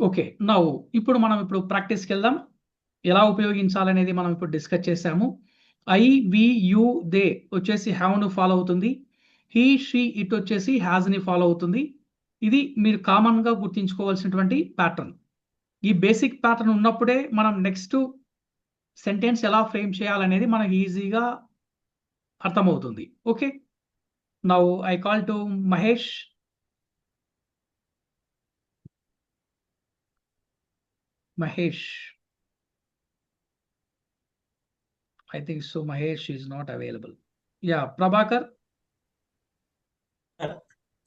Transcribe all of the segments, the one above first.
Okay. Now ఇప్పుడు ప్రాక్టీస్‌కి వెళ్దాం. ఎలా ఉపయోగించాలనేది మనం ఇప్పుడు డిస్కస్ చేసాము. ఐ, వి, యు, దే వచ్చేసి హ్యావ్‌ని ఫాలో అవుతుంది. హి, షీ, ఇట్ వచ్చేసి హాస్‌ని ఫాలో అవుతుంది. ఇది మీరు కామన్‌గా గుర్తుంచుకోవాల్సినటువంటి ప్యాటర్న్. ఈ బేసిక్ ప్యాటర్న్ ఉన్నప్పుడే మనం నెక్స్ట్ సెంటెన్స్ ఎలా ఫ్రేమ్ చేయాలనేది మనకు ఈజీగా అర్థమవుతుంది. Okay. Now I call to Mahesh. Mahesh. I think so. Mahesh is not available. Yeah, Prabhakar.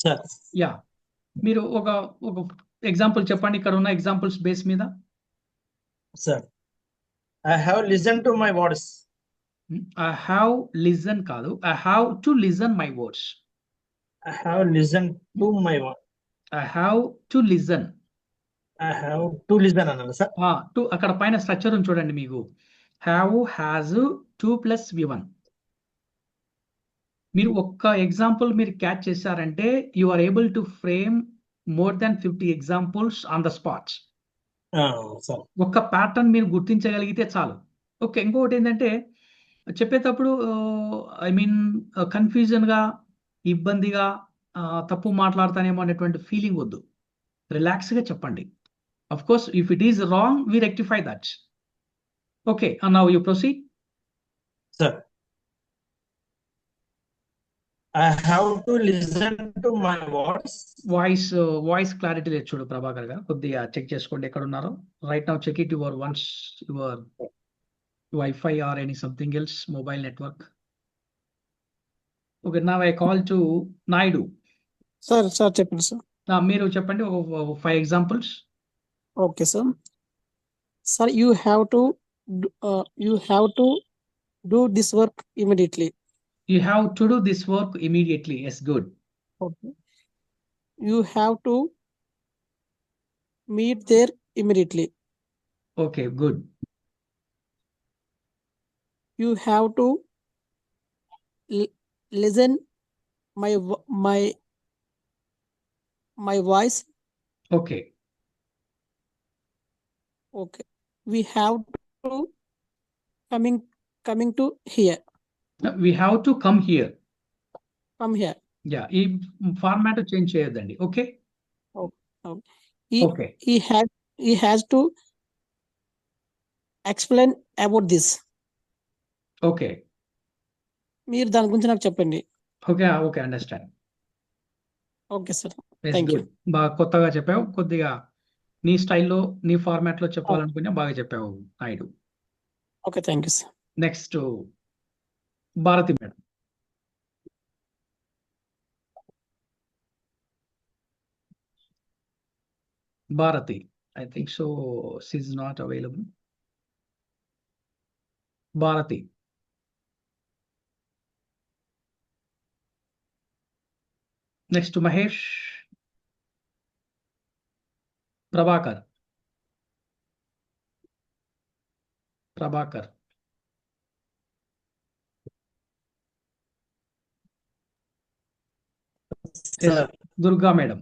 Sir Yeah. మీరు ఒక ఎగ్జాంపుల్ చెప్పండి ఇక్కడ ఉన్న ఎగ్జాంపుల్స్ బేస్ మీద. Sir I have listen to my words. I have listen కాదు, I have to listen my words. I have listen to my word. I have to listen. I have to listen అన్నాను sir. To అక్కడ పైన structure చూడండి మీకు. Have, has, to plus V1. మీరు ఒక్క example మీరు catch చేశారంటే you are able to frame more than 50 examples on the spots. Sir ఒక్క ప్యాటర్న్ మీరు గుర్తించగలిగితే చాలు. ఓకే. ఇంకొకటి ఏంటంటే చెప్పేటప్పుడు ఐ మీన్ కన్‌ఫ్యూజన్‌గా, ఇబ్బందిగా, తప్పు మాట్లాడతానేమో అనేటువంటి ఫీలింగ్ వద్దు. రిలాక్స్‌గా చెప్పండి. Of course if it is wrong we rectify that. Okay. Now you proceed. Sir I have to listen to my words. Voice clarity లేదు చూడు ప్రభాకర్ గారు. కొద్దిగా చెక్ చేసుకోండి ఎక్కడ ఉన్నారో. Right now check it your wifi or any something else mobile network. Okay. Now I call to Naidu. Sir చెప్పండి సార్. మీరు చెప్పండి ఒక 5 examples. Okay sir. Sir you have to do this work immediately. You have to do this work immediately. Yes, good. Okay. You have to meet there immediately. Okay, good. You have to listen my voice. Okay. Okay. We have to coming to here. We have to come here. Come here. Yeah, ఈ format change చేయొద్దండి. Okay. Okay. He has to explain about this. Okay. మీరు దాని గురించి నాకు చెప్పండి. Okay, okay, understand. Okay sir. Yes, thank you. good. బాగా కొత్తగా చెప్పావు. కొద్దిగా నీ స్టైల్లో, నీ ఫార్మాట్లో చెప్పాలనుకున్నా బాగా చెప్పావు Naidu. Okay, thank you sir. Next Bharati madam. Bharati. I think so she's not available. Bharati. Next Mahesh. Prabhakar. Yes, sir Durga madam.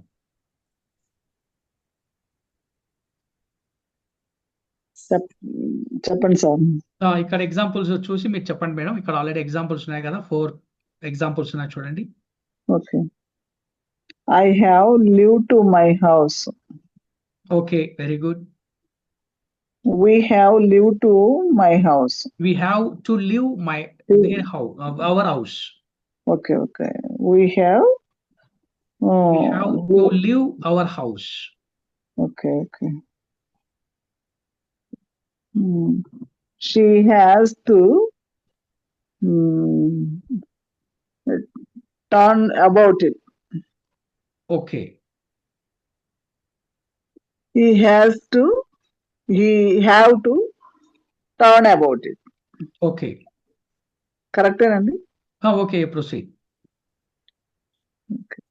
చెప్పండి సార్. ఇక్కడ ఎగ్జాంపుల్స్ చూసి మీరు చెప్పండి మేడం. ఇక్కడ ఆల్రెడీ ఎగ్జాంపుల్స్ ఉన్నాయి కదా, 4 ఎగ్జాంపుల్స్ ఉన్నాయి చూడండి. Okay. I have live to my house. Okay, very good. We have live to my house. We have to live their house, our house. Okay. We have to live our house. Okay. She has to turn about it. Okay. He have to turn about it. Okay. Correct అండి? Okay, proceed. Okay.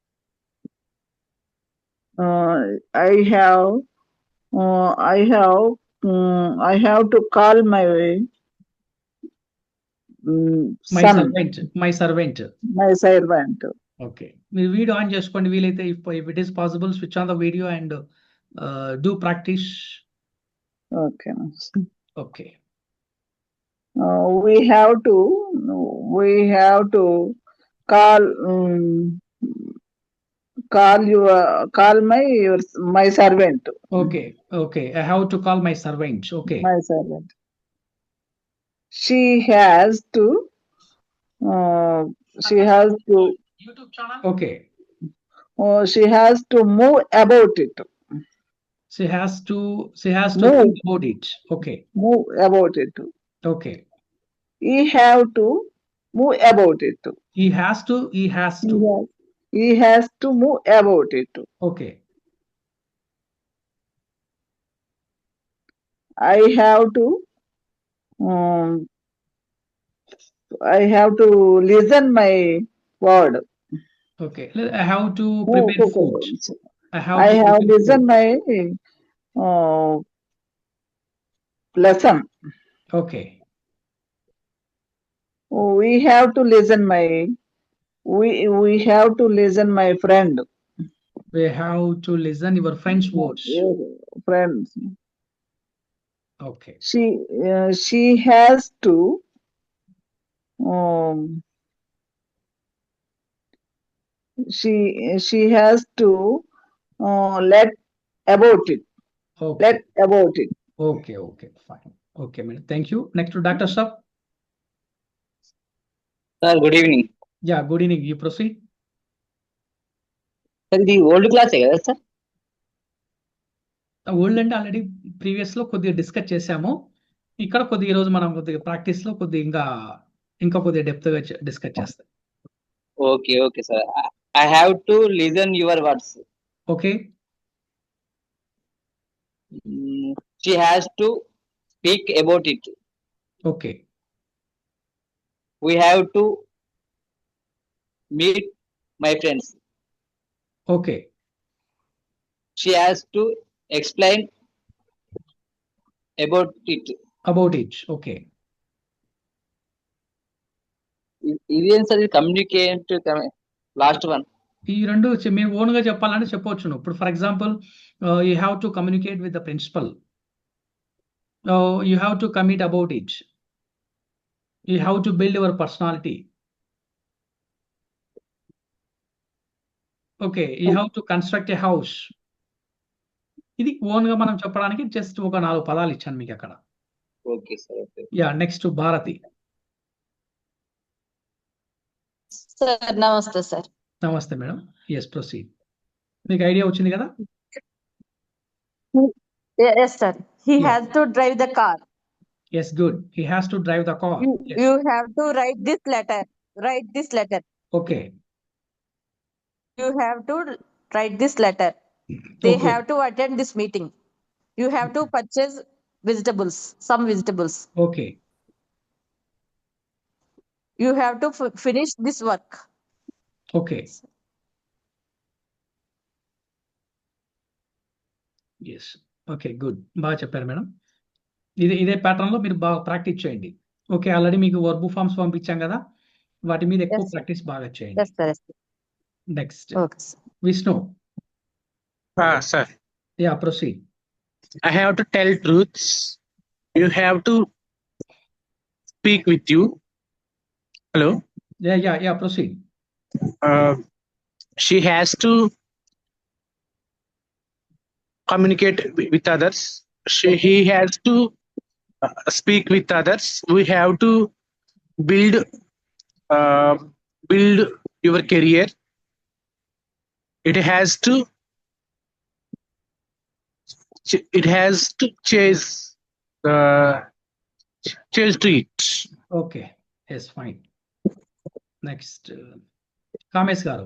I have to call my son. My servant. Okay. మీరు video on చేసుకోండి వీలైతే. if it is possible switch on the video and Do practice. Okay. Okay. We have to call my servant. Okay. Okay. I have to call my servant. Okay. My servant. She has to YouTube channel. Okay. she has to move about it. She has to Move. think about it. Okay. Move about it. Okay. He have to move about it. He has to. He has to move about it. Okay. I have to listen my word. Okay. I have to prepare food. I have I to have prepare listen food. my lesson. Okay. We have to listen my friend. We have to listen your friend's words. Friends. Okay. She has to she has to let about it. Okay. Let about it. Okay. Okay. Fine. Okay, madam. Thank you. Next to Dr. Saf. Sir, good evening. Yeah. Good evening. You proceed. Sir, ఇది old క్లాసే కదా sir? Old అంటే already previous లో కొద్దిగా discuss చేసాము. ఇక్కడ కొద్దిగా ఈ రోజు మనం కొద్దిగా ప్రాక్టీస్ లో కొద్దిగా ఇంకా కొద్దిగా డెప్త్ గా డిస్కస్ చేస్తాం. Okay okay sir. I have to listen your words. Okay. She has to speak about it. Okay. We have to meet my friends. Okay. She has to explain about it. About it. Okay. ఇదేం sir? Communicate last one. ఈ రెండు మీరు own గా చెప్పాలంటే చెప్పవచ్చు. ఇప్పుడు for example you have to communicate with the principal. You have to commit about it. You have to build your personality. Okay. You have to construct a house. ఇది own గా మనం చెప్పడానికి జస్ట్ ఒక 4 పదాలు ఇచ్చాను మీకు అక్కడ. Okay sir. Okay. Ya. Next Bharati. Sir నమస్తే సార్. నమస్తే మేడం. Yes proceed. మీకు ఐడియా వచ్చింది కదా? Yes sir. He Yeah. has to drive the car. Yes good. He has to drive the car. You have to write this letter. Write this letter. Okay. You have to write this letter. They Okay. have to attend this meeting. You have to purchase vegetables. Some vegetables. Okay. You have to finish this work. Okay. Yes. Okay good. బాగా చెప్పారు madam. ఇదే pattern లో మీరు బాగా practice చేయండి. Okay. Already మీకు verb forms పంపించాం కదా, వాటి మీద ఎక్కువ Yes, sir. ప్రాక్టీస్ బాగా చేయండి. Yes sir. Yes, sir. Next Okay sir. Vishnu. Sir, yeah proceed. I have to tell truths. You have to speak with you. Hello. Yeah proceed. She has to communicate with others. He has to speak with others. We have to build your career. It has to chase to it. Okay. Yes fine. Next Kamesh garu.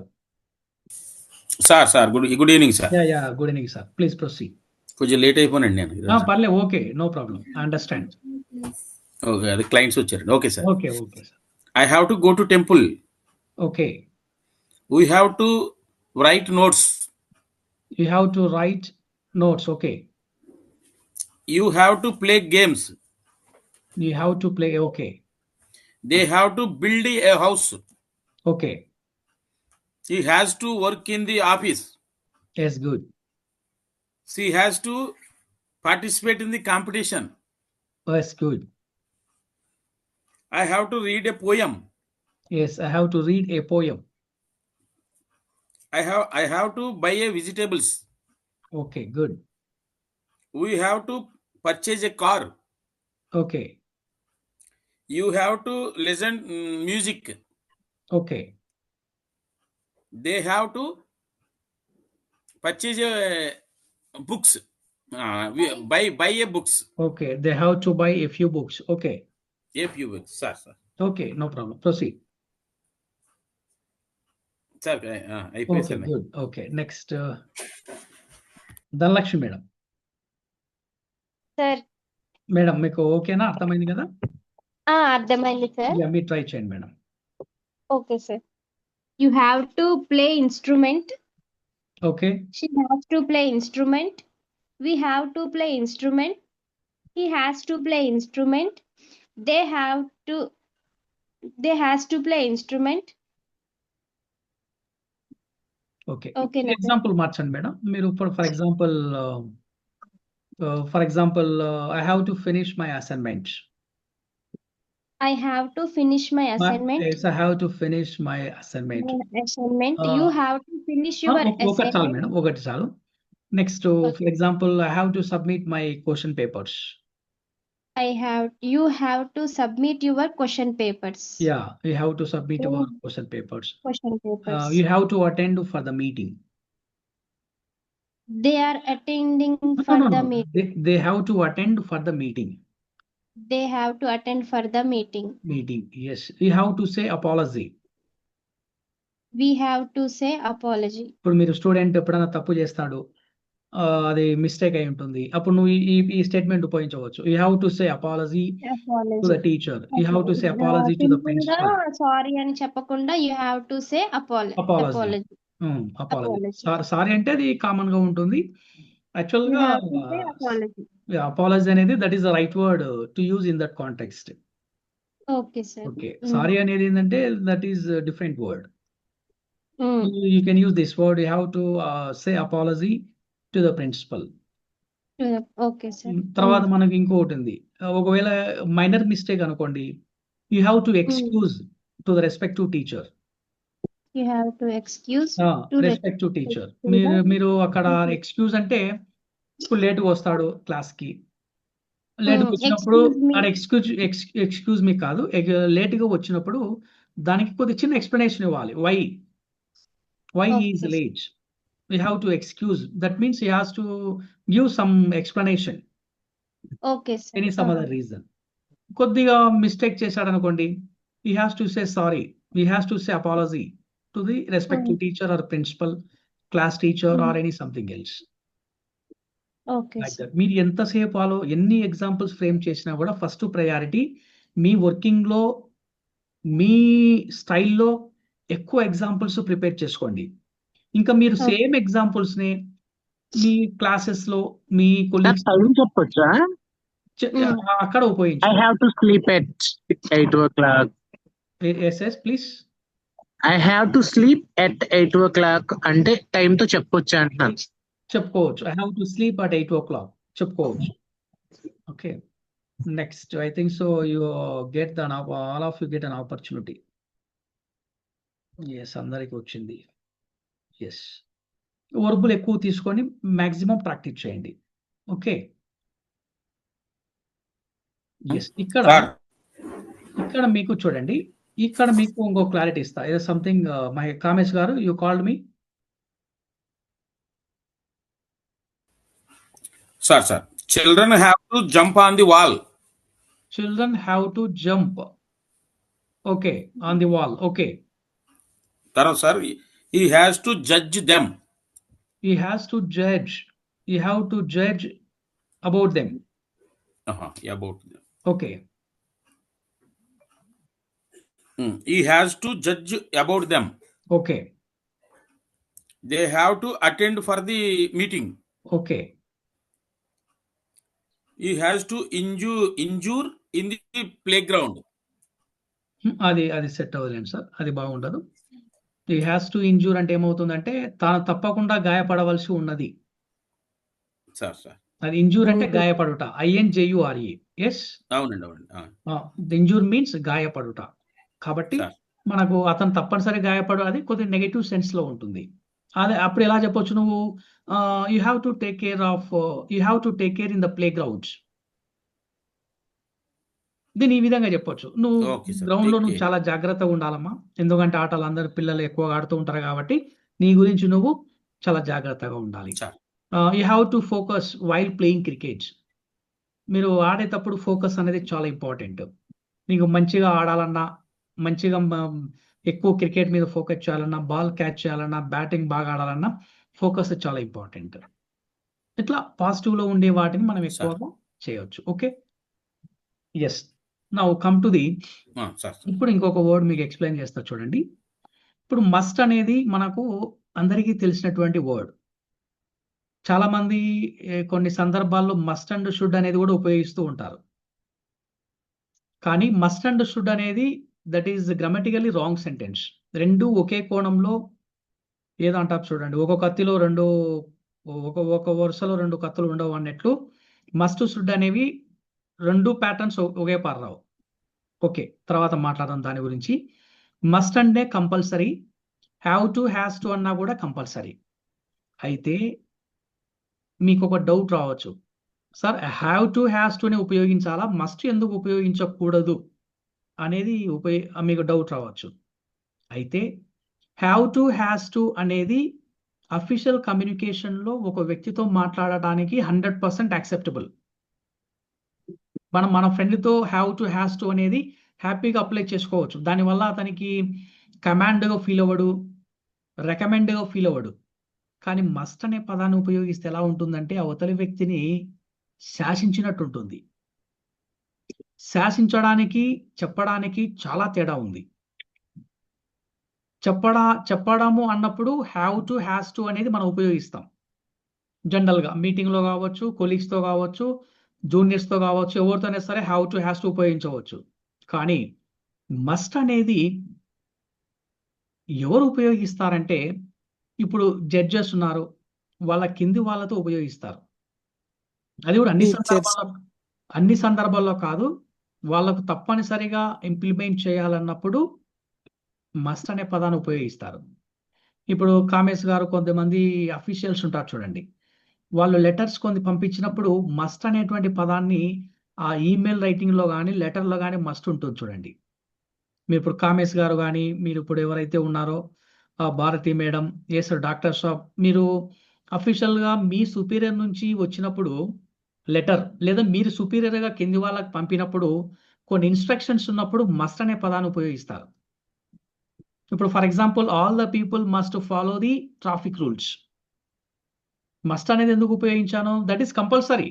Sir good evening sir. Yeah good evening sir. Please proceed. కొంచెం late అయిపోయానండి నేను ఈరోజు. పర్లేదు. Okay. No problem. I understand. Okay. అది clients వచ్చారు. Okay sir. Okay sir. I have to go to temple. Okay. We have to write notes. You have to write notes. Okay. You have to play games. You have to play. Okay. They have to build a house. Okay. He has to work in the office. Yes good. she has to participate in the competition. That's good. I have to read a poem. Yes, I have to read a poem. I have to buy a vegetables. Okay, good. We have to purchase a car. Okay, You have to listen music. okay, They have to purchase books. Buy a books. okay. They have to buy a few books. Okay, A few books, sir. okay, no problem. Proceed. Sir, అయిపోయింది Okay, sir. good. Okay, next. Dhanalakshmi madam. Sir madam మీకు ఓకేనా? అర్థమైంది కదా? అర్థమైంది sir. Yeah, మీరు try చేయండి madam. Okay sir. You have to play instrument. Okay, she has to play instrument. We have to play instrument. He has to play instrument. They has to play instrument. Okay. ఓకేనా sir? Example మార్చండి madam. మీరు ఇప్పుడు for example I have to finish my assignment. I have to finish my assignment. Yes, I have to finish my assignment. You have to finish your ఒకటి చాలు assignment. Madam, ఒకటి చాలు. Next for example I have to submit my question papers. You have to submit your question papers. Yeah, you have to submit your question papers. Question papers. You have to attend for the meeting. They are attending No, for no, the no. meeting. They have to attend for the meeting. They have to attend for the meeting. Meeting, yes. You have to say apology. We have to say apology. ఇప్పుడు మీరు student ఎప్పుడైనా తప్పు చేస్తాడు, అది mistake అయి ఉంటుంది, అప్పుడు నువ్వు ఈ స్టేట్మెంట్ ఉపయోగించవచ్చు. You have to say apology to the teacher. You have to say apology to the principal. Sorry అని చెప్పకుండా you have to say apology. Apology. Sorry అంటే అది కామన్ గా ఉంటుంది. యాక్చువల్ You గా have to say apology. Apology అనేది that is the right word to use in that context. Okay, sir. Okay, sorry అనేది ఏంటంటే that is different word. You can use this word. You have to say apology to the principal. Okay, sir. తర్వాత మనకి ఇంకొకటి ఉంది. ఒకవేళ minor mistake అనుకోండి, you have to excuse to the respective teacher. You have to excuse respective teacher. మీరు అక్కడ excuse అంటే ఇప్పుడు లేటుగా వస్తాడు క్లాస్ కి, లేటుగా వచ్చినప్పుడు ఎక్స్క్యూజ్ మీ కాదు, లేటుగా వచ్చినప్పుడు దానికి కొద్ది చిన్న ఎక్స్ప్లెనేషన్ ఇవ్వాలి. why he is Okay. late. We have to excuse. That means he has to give some explanation. Okay, sir. Any some other reason. కొద్దిగా మిస్టేక్ చేశాడు అనుకోండి, he has to say sorry. He has to say apology to the respective teacher or principal, class teacher or any something else. Okay, Like sir. that. మీరు ఎంతసేపు ఎన్ని examples frame చేసినా కూడా first priority మీ working లో మీ స్టైల్లో ఎక్కువ examples prepare చేసుకోండి. ఇంకా మీరు సేమ్ ఎగ్జాంపుల్స్ ని మీ క్లాసెస్ లో మీ కొలీగ్స్ టైం చెప్పొచ్చా? అక్కడ I ఉపయోగించండి. have to sleep at 8 o'clock. Yes please. I have to sleep at 8 o'clock అంటే టైం తో చెప్పొచ్చా అంటున్నాను. చెప్పుకోవచ్చు. I have to sleep at 8 o'clock చెప్పుకోవచ్చు. Okay, next I think so you get the all of you get an opportunity. Yes, అందరికి వచ్చింది. Yes, వర్బులు ఎక్కువ తీసుకొని మాక్సిమం ప్రాక్టీస్ చేయండి. Okay, yes. ఇక్కడ మీకు చూడండి, ఇక్కడ మీకు ఇంకో క్లారిటీ ఇస్తా. ఏదో సంథింగ్ మై కామేష్ గారు, you called me. Sir. Children have to jump on the wall. Children have to jump. Okay, on the wall. Okay. Tarun sir, he has to judge them. He has to judge. You have to judge about them. About them. Okay. He has to judge about them. Okay. They have to attend for the meeting. Okay. He has to injure in the playground. అది set అవ్వలేండి sir, అది బాగుండదు. ఈ has to injure అంటే ఏమవుతుందంటే తాను తప్పకుండా గాయపడవలసి ఉన్నది. Sir sir అది ఇంజూర్ అంటే అవును. గాయపడుట. INJURE. ఎస్. అవునండి అవునండి ఇంజూర్ మీన్స్ గాయపడుట. కాబట్టి సార్ మనకు అతను తప్పనిసరి గాయపడు అది కొద్దిగా నెగెటివ్ సెన్స్ లో ఉంటుంది. అదే అప్పుడు ఎలా చెప్పొచ్చు నువ్వు you have to take care in the play grounds. దీన్ని ఈ విధంగా చెప్పొచ్చు. నువ్వు ఓకే సార్ గ్రౌండ్ లో టేక్ నువ్వు కేర్ చాలా జాగ్రత్తగా ఉండాలమ్మా. ఎందుకంటే ఆటలు అందరు పిల్లలు ఎక్కువగా ఆడుతూ ఉంటారు కాబట్టి నీ గురించి నువ్వు చాలా జాగ్రత్తగా ఉండాలి. Sir you have to focus while playing cricket. మీరు ఆడేటప్పుడు ఫోకస్ అనేది చాలా ఇంపార్టెంట్. నీకు మంచిగా ఆడాలన్నా, మంచిగా ఎక్కువ క్రికెట్ మీద ఫోకస్ చేయాలన్నా, బాల్ క్యాచ్ చేయాలన్నా, బ్యాటింగ్ బాగా ఆడాలన్నా ఫోకస్ చాలా ఇంపార్టెంట్. ఇట్లా పాజిటివ్ లో ఉండే వాటిని మనం సార్ ఎక్కువగా చేయొచ్చు. Okay. Yes. Now come to the sir sir ఇప్పుడు ఇంకొక వర్డ్ మీకు ఎక్స్ప్లెయిన్ చేస్తా చూడండి. ఇప్పుడు మస్ట్ అనేది మనకు అందరికీ తెలిసినటువంటి వర్డ్. చాలా మంది కొన్ని సందర్భాల్లో మస్ట్ అండ్ షుడ్ అనేది కూడా ఉపయోగిస్తూ ఉంటారు. కానీ మస్ట్ అండ్ షుడ్ అనేది that is grammatically wrong sentence. రెండు ఒకే కోణంలో ఏదో అంటారు చూడండి. ఒక కత్తిలో రెండు ఒక వరుసలో రెండు కత్తులు ఉండవు అన్నట్లు మస్ట్ షుడ్ అనేవి రెండు ప్యాటర్న్స్ ఒకే పారు రావు. ఓకే, తర్వాత మాట్లాడదాం దాని గురించి. మస్ట్ అంటే compulsory, have to, has to అన్నా కూడా కంపల్సరీ. అయితే మీకు ఒక డౌట్ రావచ్చు, సార్ హ్యావ్ టు, హ్యాస్ టుని ఉపయోగించాలా, మస్ట్ ఎందుకు ఉపయోగించకూడదు అనేది మీకు డౌట్ రావచ్చు. అయితే హ్యావ్ టు, హ్యాస్ టు అనేది అఫీషియల్ కమ్యూనికేషన్లో ఒక వ్యక్తితో మాట్లాడటానికి 100% యాక్సెప్టబుల్. మనం మన ఫ్రెండ్తో హ్యావ్ టు, హ్యాస్ టు అనేది హ్యాపీగా అప్లై చేసుకోవచ్చు. దానివల్ల అతనికి కమాండ్గా ఫీల్ అవ్వడు, రికమెండ్గా ఫీల్ అవ్వడు. కానీ మస్ట్ అనే పదాన్ని ఉపయోగిస్తే ఎలా ఉంటుందంటే అవతలి వ్యక్తిని శాసించినట్టు ఉంటుంది. శాసించడానికి చెప్పడానికి చాలా తేడా ఉంది. చెప్పడము అన్నప్పుడు హ్యావ్ టు, హ్యాస్ టు అనేది మనం ఉపయోగిస్తాం జనరల్గా. మీటింగ్లో కావచ్చు, కొలీగ్స్తో కావచ్చు, జూనియర్స్తో కావచ్చు, ఎవరితోనే సరే హ్యావ్ టు, హ్యాస్ టు ఉపయోగించవచ్చు. కానీ మస్ట్ అనేది ఎవరు ఉపయోగిస్తారంటే ఇప్పుడు జడ్జెస్ ఉన్నారు, వాళ్ళ కింది వాళ్ళతో ఉపయోగిస్తారు. అది కూడా అన్ని సందర్భాల్లో కాదు, వాళ్ళకు తప్పనిసరిగా ఇంప్లిమెంట్ చేయాలన్నప్పుడు మస్ట్ అనే పదాన్ని ఉపయోగిస్తారు. ఇప్పుడు కామేష్ గారు కొంతమంది అఫీషియల్స్ ఉంటారు చూడండి, వాళ్ళు లెటర్స్ కొన్ని పంపించినప్పుడు మస్ట్ అనేటువంటి పదాన్ని ఆ ఈమెయిల్ రైటింగ్లో కానీ లెటర్లో కానీ మస్ట్ ఉంటుంది చూడండి. మీరు ఇప్పుడు కామేష్ గారు కానీ, మీరు ఇప్పుడు ఎవరైతే ఉన్నారో Bharati madam, yes doctor shop, మీరు అఫీషియల్గా మీ సుపీరియర్ నుంచి వచ్చినప్పుడు లెటర్, లేదా మీరు సుపీరియర్గా కింది వాళ్ళకి పంపినప్పుడు కొన్ని ఇన్స్ట్రక్షన్స్ ఉన్నప్పుడు మస్ట్ అనే పదాన్ని ఉపయోగిస్తారు. ఇప్పుడు for example all the people must follow the traffic rules. Must అనేది ఎందుకు ఉపయోగించాను? That is compulsory,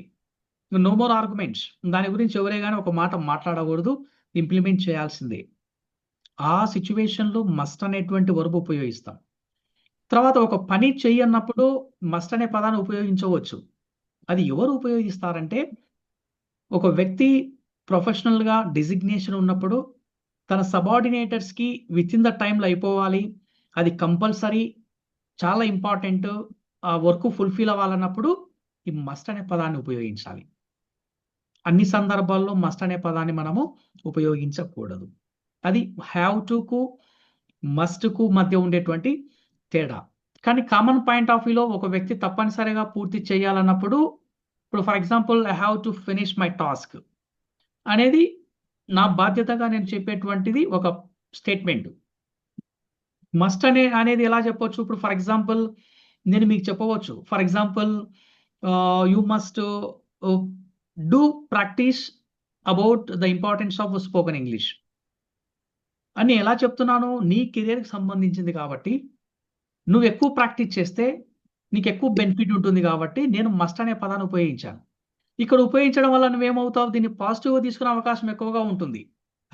no more arguments. దాని గురించి ఎవరే కానీ ఒక మాట మాట్లాడకూడదు, ఇంప్లిమెంట్ చేయాల్సిందే. ఆ సిచ్యువేషన్లో మస్ట్ అనేటువంటి వర్బ్ ఉపయోగిస్తాం. తర్వాత ఒక పని చెయ్యన్నప్పుడు మస్ట్ అనే పదాన్ని ఉపయోగించవచ్చు. అది ఎవరు ఉపయోగిస్తారంటే ఒక వ్యక్తి ప్రొఫెషనల్గా డిజిగ్నేషన్ ఉన్నప్పుడు తన సబార్డినేటర్స్కి విత్ ఇన్ ద టైంలో అయిపోవాలి, అది కంపల్సరీ, చాలా ఇంపార్టెంట్, ఆ వర్క్ ఫుల్ఫిల్ అవ్వాలన్నప్పుడు ఈ మస్ట్ అనే పదాన్ని ఉపయోగించాలి. అన్ని సందర్భాల్లో మస్ట్ అనే పదాన్ని మనము ఉపయోగించకూడదు. అది హ్యావ్ టుకు మస్ట్కు మధ్య ఉండేటువంటి తేడా. కానీ కామన్ పాయింట్ ఆఫ్ వ్యూలో ఒక వ్యక్తి తప్పనిసరిగా పూర్తి చేయాలన్నప్పుడు, ఇప్పుడు for example I have to finish my task అనేది నా బాధ్యతగా నేను చెప్పేటువంటిది ఒక స్టేట్మెంట్. మస్ట్ అనేది ఎలా చెప్పొచ్చు? ఇప్పుడు ఫర్ ఎగ్జాంపుల్ నేను మీకు చెప్పవచ్చు, for example you must do practice about the importance of spoken English అని ఎలా చెప్తున్నాను? నీ కెరియర్కి సంబంధించింది కాబట్టి నువ్వు ఎక్కువ ప్రాక్టీస్ చేస్తే నీకు ఎక్కువ బెనిఫిట్ ఉంటుంది కాబట్టి నేను మస్ట్ అనే పదాన్ని ఉపయోగించాను. ఇక్కడ ఉపయోగించడం వల్ల నువ్వేమవుతావు? దీన్ని పాజిటివ్గా తీసుకునే అవకాశం ఎక్కువగా ఉంటుంది.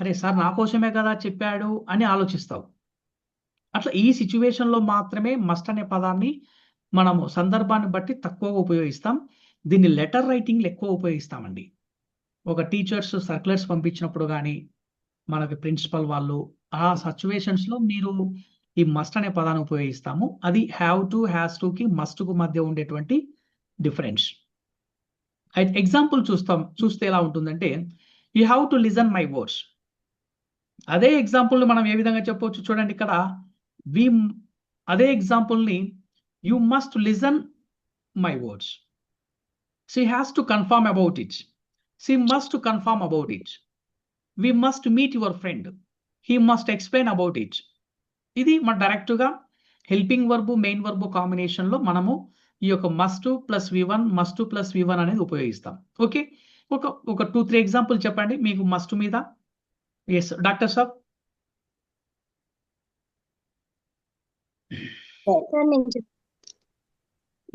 అరే సార్ నా కోసమే కదా చెప్పాడు అని ఆలోచిస్తావు. అట్లా ఈ సిచ్యువేషన్లో మాత్రమే మస్ట్ అనే పదాన్ని మనము సందర్భాన్ని బట్టి తక్కువగా ఉపయోగిస్తాం. దీన్ని లెటర్ రైటింగ్లో ఎక్కువ ఉపయోగిస్తామండి. ఒక టీచర్స్ సర్క్యులర్స్ పంపించినప్పుడు కానీ, మనకి ప్రిన్సిపల్ వాళ్ళు, ఆ సిచ్యువేషన్స్లో మీరు ఈ మస్ట్ అనే పదాన్ని ఉపయోగిస్తాము. అది హ్యావ్ టు, హ్యాస్ టుకి మస్ట్కు మధ్య ఉండేటువంటి డిఫరెన్స్. ఎగ్జాంపుల్ చూస్తే ఎలా ఉంటుందంటే you have to listen my words. అదే ఎగ్జాంపుల్ మనం ఏ విధంగా చెప్పవచ్చు చూడండి ఇక్కడ. అదే ఎగ్జాంపుల్ ని you must listen my words. She has to confirm about it. She must to confirm about it. We must meet your friend. He must explain about it. ఇది మన డైరెక్ట్ గా helping verb main verb combination లో మనము ఈ యొక్క must plus V1 అనేది ఉపయోగిస్తాం. Okay, ఒక 2-3 ఎగ్జాంపుల్ చెప్పండి మీకు మస్ట్ మీద. ఎస్ డాక్టర్ సాబ్.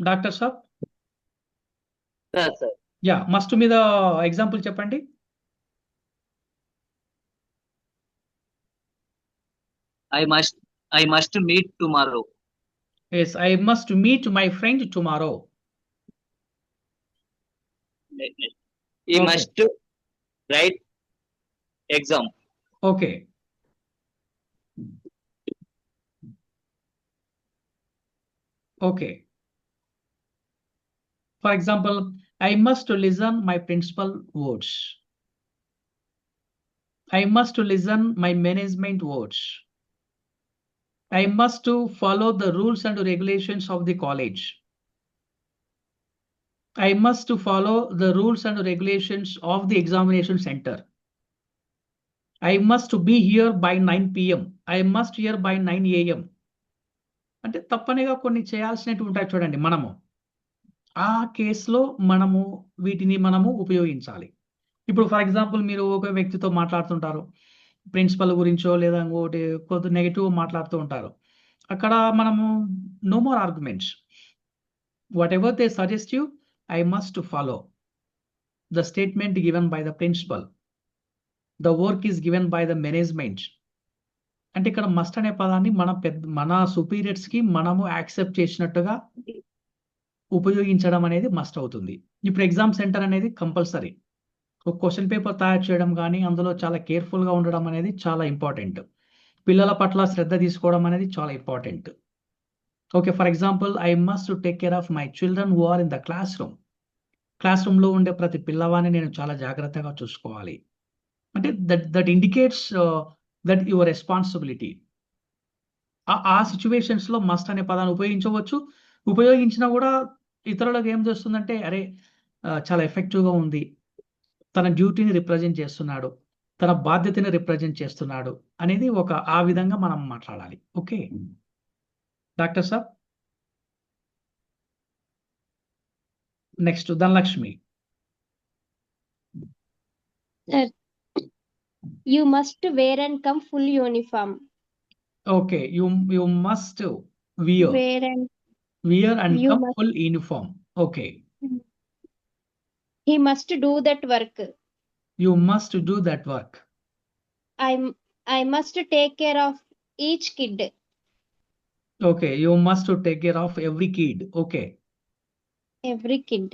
డాక్టర్ సాబ్. sir. యా, మస్ట్ మీద ఎగ్జాంపుల్ చెప్పండి. I must meet tomorrow. Yes, I must meet my friend tomorrow. He Okay. must write exam. Okay. Okay. For example, I must listen my principal words. I must listen my management words. I must to follow the rules and regulations of the college. I must to follow the rules and regulations of the examination center. I must be here by 9 p.m. I must here by 9 a.m. అంటే తప్పనిగా కొన్ని చేయాల్సినవి ఉంటాయి చూడండి. మనము ఆ కేసులో వీటిని మనము ఉపయోగించాలి. ఇప్పుడు ఫర్ ఎగ్జాంపుల్ మీరు ఒక వ్యక్తితో మాట్లాడుతుంటారు, ప్రిన్సిపల్ గురించో లేదా ఇంకోటి కొద్ది నెగిటివ్ మాట్లాడుతూ ఉంటారు. అక్కడ మనము no more arguments. Whatever they suggest you, I must follow the statement given by the principal. The work is given by the management. అంటే ఇక్కడ మస్ట్ అనే పదాన్ని మన సుపీరియర్స్ కి మనము యాక్సెప్ట్ చేసినట్టుగా ఉపయోగించడం అనేది మస్ట్ అవుతుంది. ఇప్పుడు ఎగ్జామ్ సెంటర్ అనేది కంపల్సరీ. ఒక క్వశ్చన్ పేపర్ తయారు చేయడం కానీ అందులో చాలా కేర్ఫుల్గా ఉండడం అనేది చాలా ఇంపార్టెంట్. పిల్లల పట్ల శ్రద్ధ తీసుకోవడం అనేది చాలా important. Okay, for example I must take care of my children who are in the classroom. Class రూమ్లో ఉండే ప్రతి పిల్లవాడిని నేను చాలా జాగ్రత్తగా చూసుకోవాలి. అంటే that indicates that your responsibility. ఆ సిచ్యువేషన్స్లో మస్ట్ అనే పదాన్ని ఉపయోగించవచ్చు. ఉపయోగించినా కూడా ఇతరులకు ఏం చేస్తుందంటే అరే చాలా ఎఫెక్టివ్గా ఉంది, తన డ్యూటీని రిప్రజెంట్ చేస్తున్నాడు, తన బాధ్యతని రిప్రజెంట్ చేస్తున్నాడు అనేది ఆ విధంగా మనం మాట్లాడాలి. Okay doctor sir. Next Dhanalakshmi. You must wear and come full uniform. Okay, you must wear and You come must- full uniform. Okay, He must do that work. you must do that work. I must take care of each kid. Okay, you must take care of every kid. Okay. Every kid.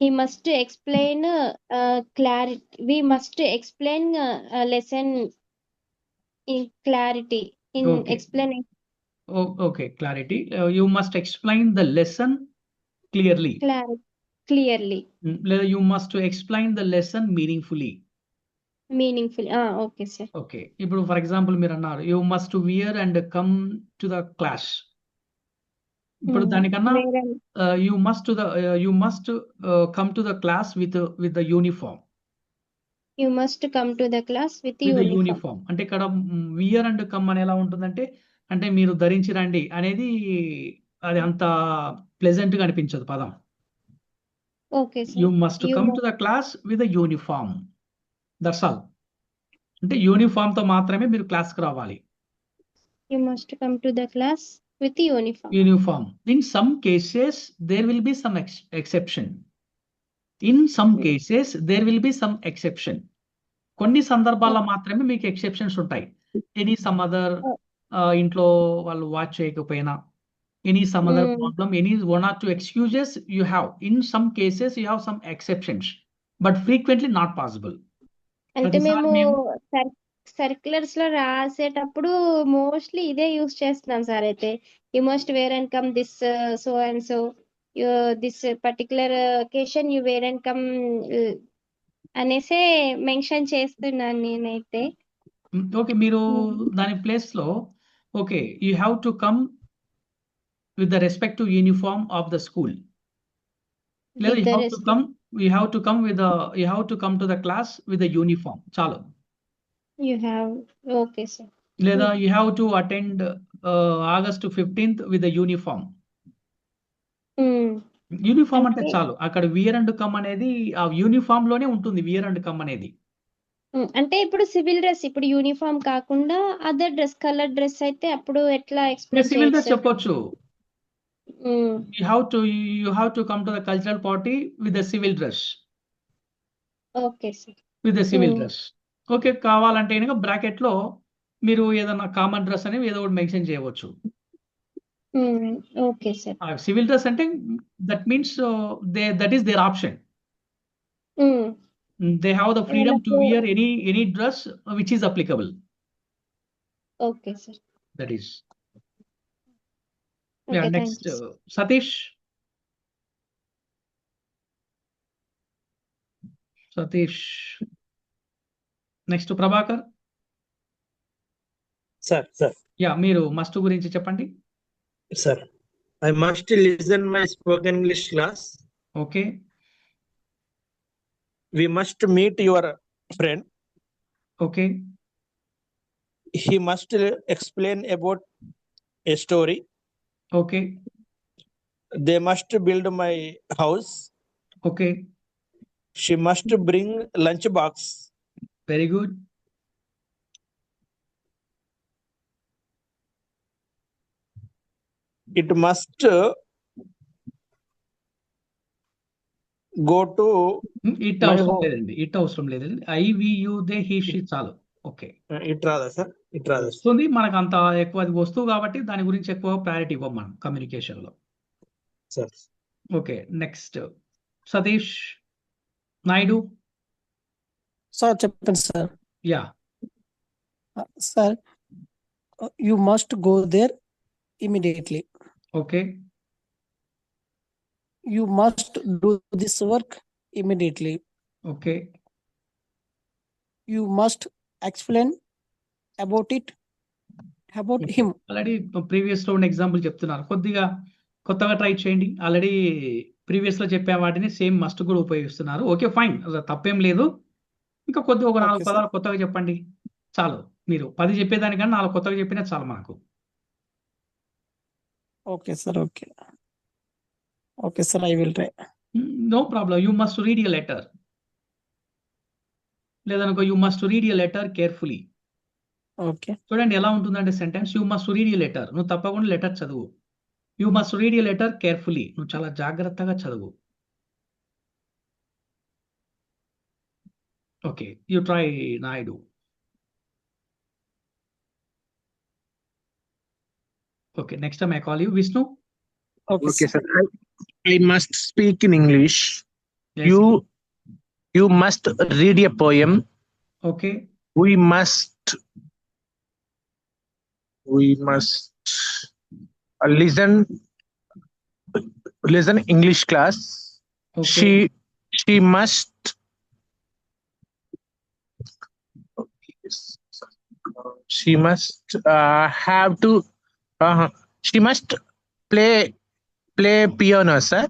He must explain clarity. We must explain a lesson in clarity. In Okay. explaining Okay, clarity. You must explain the lesson clearly. clearly, లేదా you must explain the lesson meaningfully. meaningfully. Okay, sir. Okay, ఇప్పుడు for example మీరు అన్నారు you must wear and come to the class. ఇప్పుడు దానికన్నా Wear and- you must come to the class with the uniform. You must come to the class with With the uniform. uniform. అంటే ఇక్కడ wear and come అని ఎలా ఉంటుందంటే అంటే మీరు ధరించి రండి అనేది అది అంత ప్లెజెంట్ గా అనిపించదు పదం. Okay, sir. You must come to the class with a uniform. That's all. అంటే యూనిఫామ్ తో మాత్రమే మీరు క్లాస్ కి రావాలి. You must come to the class with uniform. Uniform. In some cases there will be some exception. In some cases there will be some exception. కొన్ని సందర్భాల్లో మాత్రమే మీకు ఎక్సెప్షన్స్ ఉంటాయి. ఎనీ సమ్ అదర్ ఇంట్లో వాళ్ళు వాచ్ చేయకపోయినా, any some other problem, any 1 or 2 excuses you have. In some cases you have some exceptions, but frequently not possible. అంటే ప్రతిసారి మేము సర్క్యులర్స్ లో రాసేటప్పుడు మోస్ట్లీ ఇదే యూస్ చేస్తున్నాం సార్. అయితే you must wear and come this so and so, this particular occasion you wear and come అనేసే mention చేస్తున్నాను నేనైతే. ఓకే, మీరు దాని ప్లేస్ లో okay you have to come with the respect to uniform of the school, లేదా With you the have to respect. Come you have to come to the class with the uniform చాలు. You have, okay sir. లేదా you have to attend August 15th with the uniform. Hmm. Uniform అంటే అంటే చాలు, అక్కడ we're and come అనేది ఆ uniform లోనే ఉంటుంది, వియర్ అండ్ కమ్ అనేది. అంటే ఇప్పుడు సివిల్ డ్రెస్, ఇప్పుడు యూనిఫామ్ కాకుండా అదర్ డ్రెస్, కలర్ డ్రెస్ అయితే అప్పుడు ఎట్లా ఎక్స్ప్రెస్ సివిల్ డ్రెస్ చేయొచ్చు? చెప్పొచ్చు. you have to come to the cultural party with the civil dress. Okay sir. with the civil dress. Okay, కావాలంటే కనుక బ్రాకెట్ లో మీరు ఏదైనా కామన్ డ్రెస్ అనేవి ఏదో ఒకటి మెన్షన్ చేయవచ్చు. Okay sir. సివిల్ డ్రెస్ అంటే that means that is their option. They have the freedom to wear any dress which is applicable. Okay sir. That is. Okay, next thank you. Satish. Next Prabhakar. Sir. మీరు must గురించి చెప్పండి. Sir, I must listen my spoken English class. ఓకే. We must meet your friend. ఓకే. He must explain about a story. ఓకే. They must build my house. ఓకే. She must bring lunch box. Very good. It must go to it my అవసరం home. లేదండి, it అవసరం లేదండి. I we you they he she చాలు. Okay, It rather, sir. It rather. వస్తుంది మనకు అంత ఎక్కువ, అది వస్తువు కాబట్టి దాని గురించి ఎక్కువ ప్రయారిటీ ఇవ్వం మనం కమ్యూనికేషన్ లో. Sir. Okay, next Satish Naidu. Sir చెప్పండి sir. Yeah. Sir you must go there immediately. Okay. You must do this work immediately. Okay. You must explain about him. Already previous లో ఉన్న ఎగ్జాంపుల్ చెప్తున్నారు, కొద్దిగా కొత్తగా ట్రై చేయండి. ఆల్రెడీ ప్రీవియస్ లో చెప్పే వాటిని సేమ్ మస్ట్ కూడా ఉపయోగిస్తున్నారు. ఓకే ఫైన్, తప్పేం లేదు. ఇంకా కొద్దిగా ఒక 4 Okay, sir. పదాలు కొత్తగా చెప్పండి చాలు. మీరు 10 చెప్పేదానికన్నా 4 కొత్తగా చెప్పినా చాలు మనకు. Okay sir. Okay sir, I will try. No problem. You must read a letter, లేదనుకో you must read a letter carefully. Okay. చూడండి ఎలా ఉంటుందంటే sentence, you must read a letter, నువ్వు తప్పకుండా లెటర్ చదువు. You must read a letter carefully, నువ్వు చాలా జాగ్రత్తగా చదువు. Okay, you try Naidu. Okay, next time I call you Vishnu. Okay, sir. I must speak in English. Yes. You must read a poem. Okay. We must listen English class. Okay. She must have to she must play piano, sir.